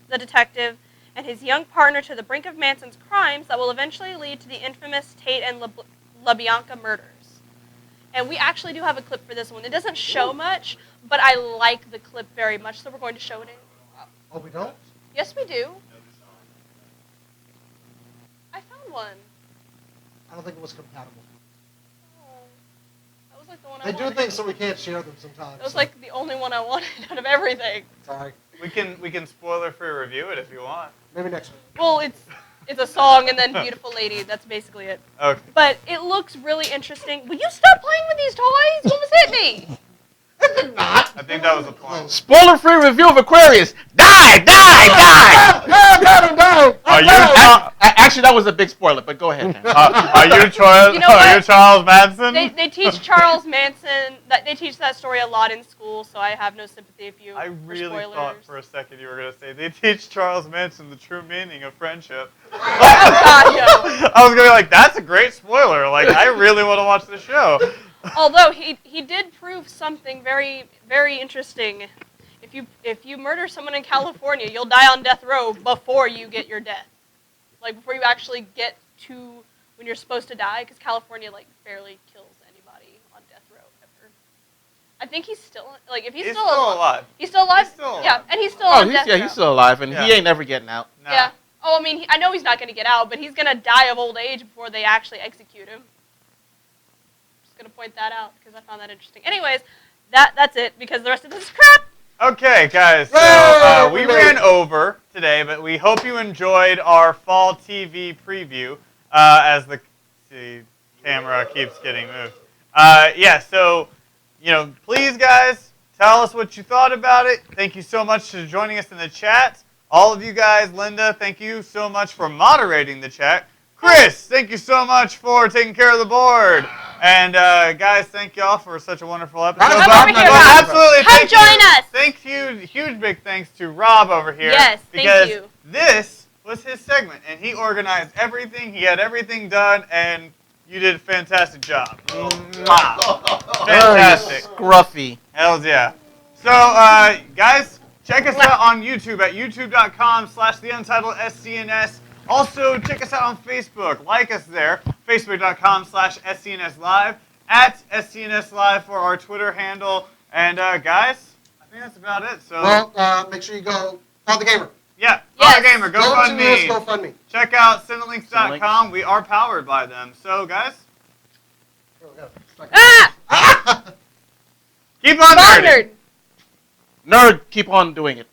the detective and his young partner to the brink of Manson's crimes that will eventually lead to the infamous Tate and LaBianca murders. And we actually do have a clip for this one. It doesn't show much, but I like the clip very much, so we're going to show it. Oh, we don't? Yes, we do. I found one. I don't think it was compatible. Oh, that was like the one I They wanted. do things so we can't share them sometimes. That was like the only one I wanted out of everything. Sorry. We can spoiler-free review it if you want. Maybe next week. Well, it's a song and then Beautiful Lady. That's basically it. Okay. But it looks really interesting. Will you stop playing with these toys? You almost hit me. Not. I think that was a point. Spoiler-free review of Aquarius. Die! Actually, that was a big spoiler, but go ahead. Are you Charles Manson? They teach Charles Manson. They teach that story a lot in school, so I have no sympathy if you. I really thought for a second you were going to say they teach Charles Manson the true meaning of friendship. God, no. I was going to be like, that's a great spoiler. Like, I really want to watch the show. Although he did prove something very, very interesting. If you murder someone in California, you'll die on death row before you get your death. Like before you actually get to when you're supposed to die, because California like barely kills anybody on death row ever. I think he's still like if he's still alive. He's still alive. He's still alive. Yeah, and he's still on death row. He's still alive, and he ain't never getting out. Nah. Yeah. Oh, I mean, I know he's not going to get out, but he's going to die of old age before they actually execute him. Just going to point that out because I found that interesting. Anyways, that's it because the rest of this is crap. Okay, guys, so we ran over today, but we hope you enjoyed our fall TV preview as the camera keeps getting moved. Yeah, so, please, guys, tell us what you thought about it. Thank you so much for joining us in the chat. All of you guys, Linda, thank you so much for moderating the chat. Chris, thank you so much for taking care of the board. And guys, thank y'all for such a wonderful episode. Come over here, Rob. Absolutely. Come join us. Thank you. Huge big thanks to Rob over here. Yes, thank because you. This was his segment, and he organized everything. He had everything done, and you did a fantastic job. Wow. Fantastic. Scruffy. Hells yeah. So, guys, check us out on YouTube at youtube.com/theUntitledSCNS. Also, check us out on Facebook. Like us there. Facebook.com/SCNS Live. At SCNS Live for our Twitter handle. And, guys, I think that's about it. So, Well, make sure you go follow the gamer. Yeah, follow the gamer. Go to this, GoFundMe. Check out Cinelinks.com. We are powered by them. So, guys. Ah! Keep on nerding. Nerd, keep on doing it.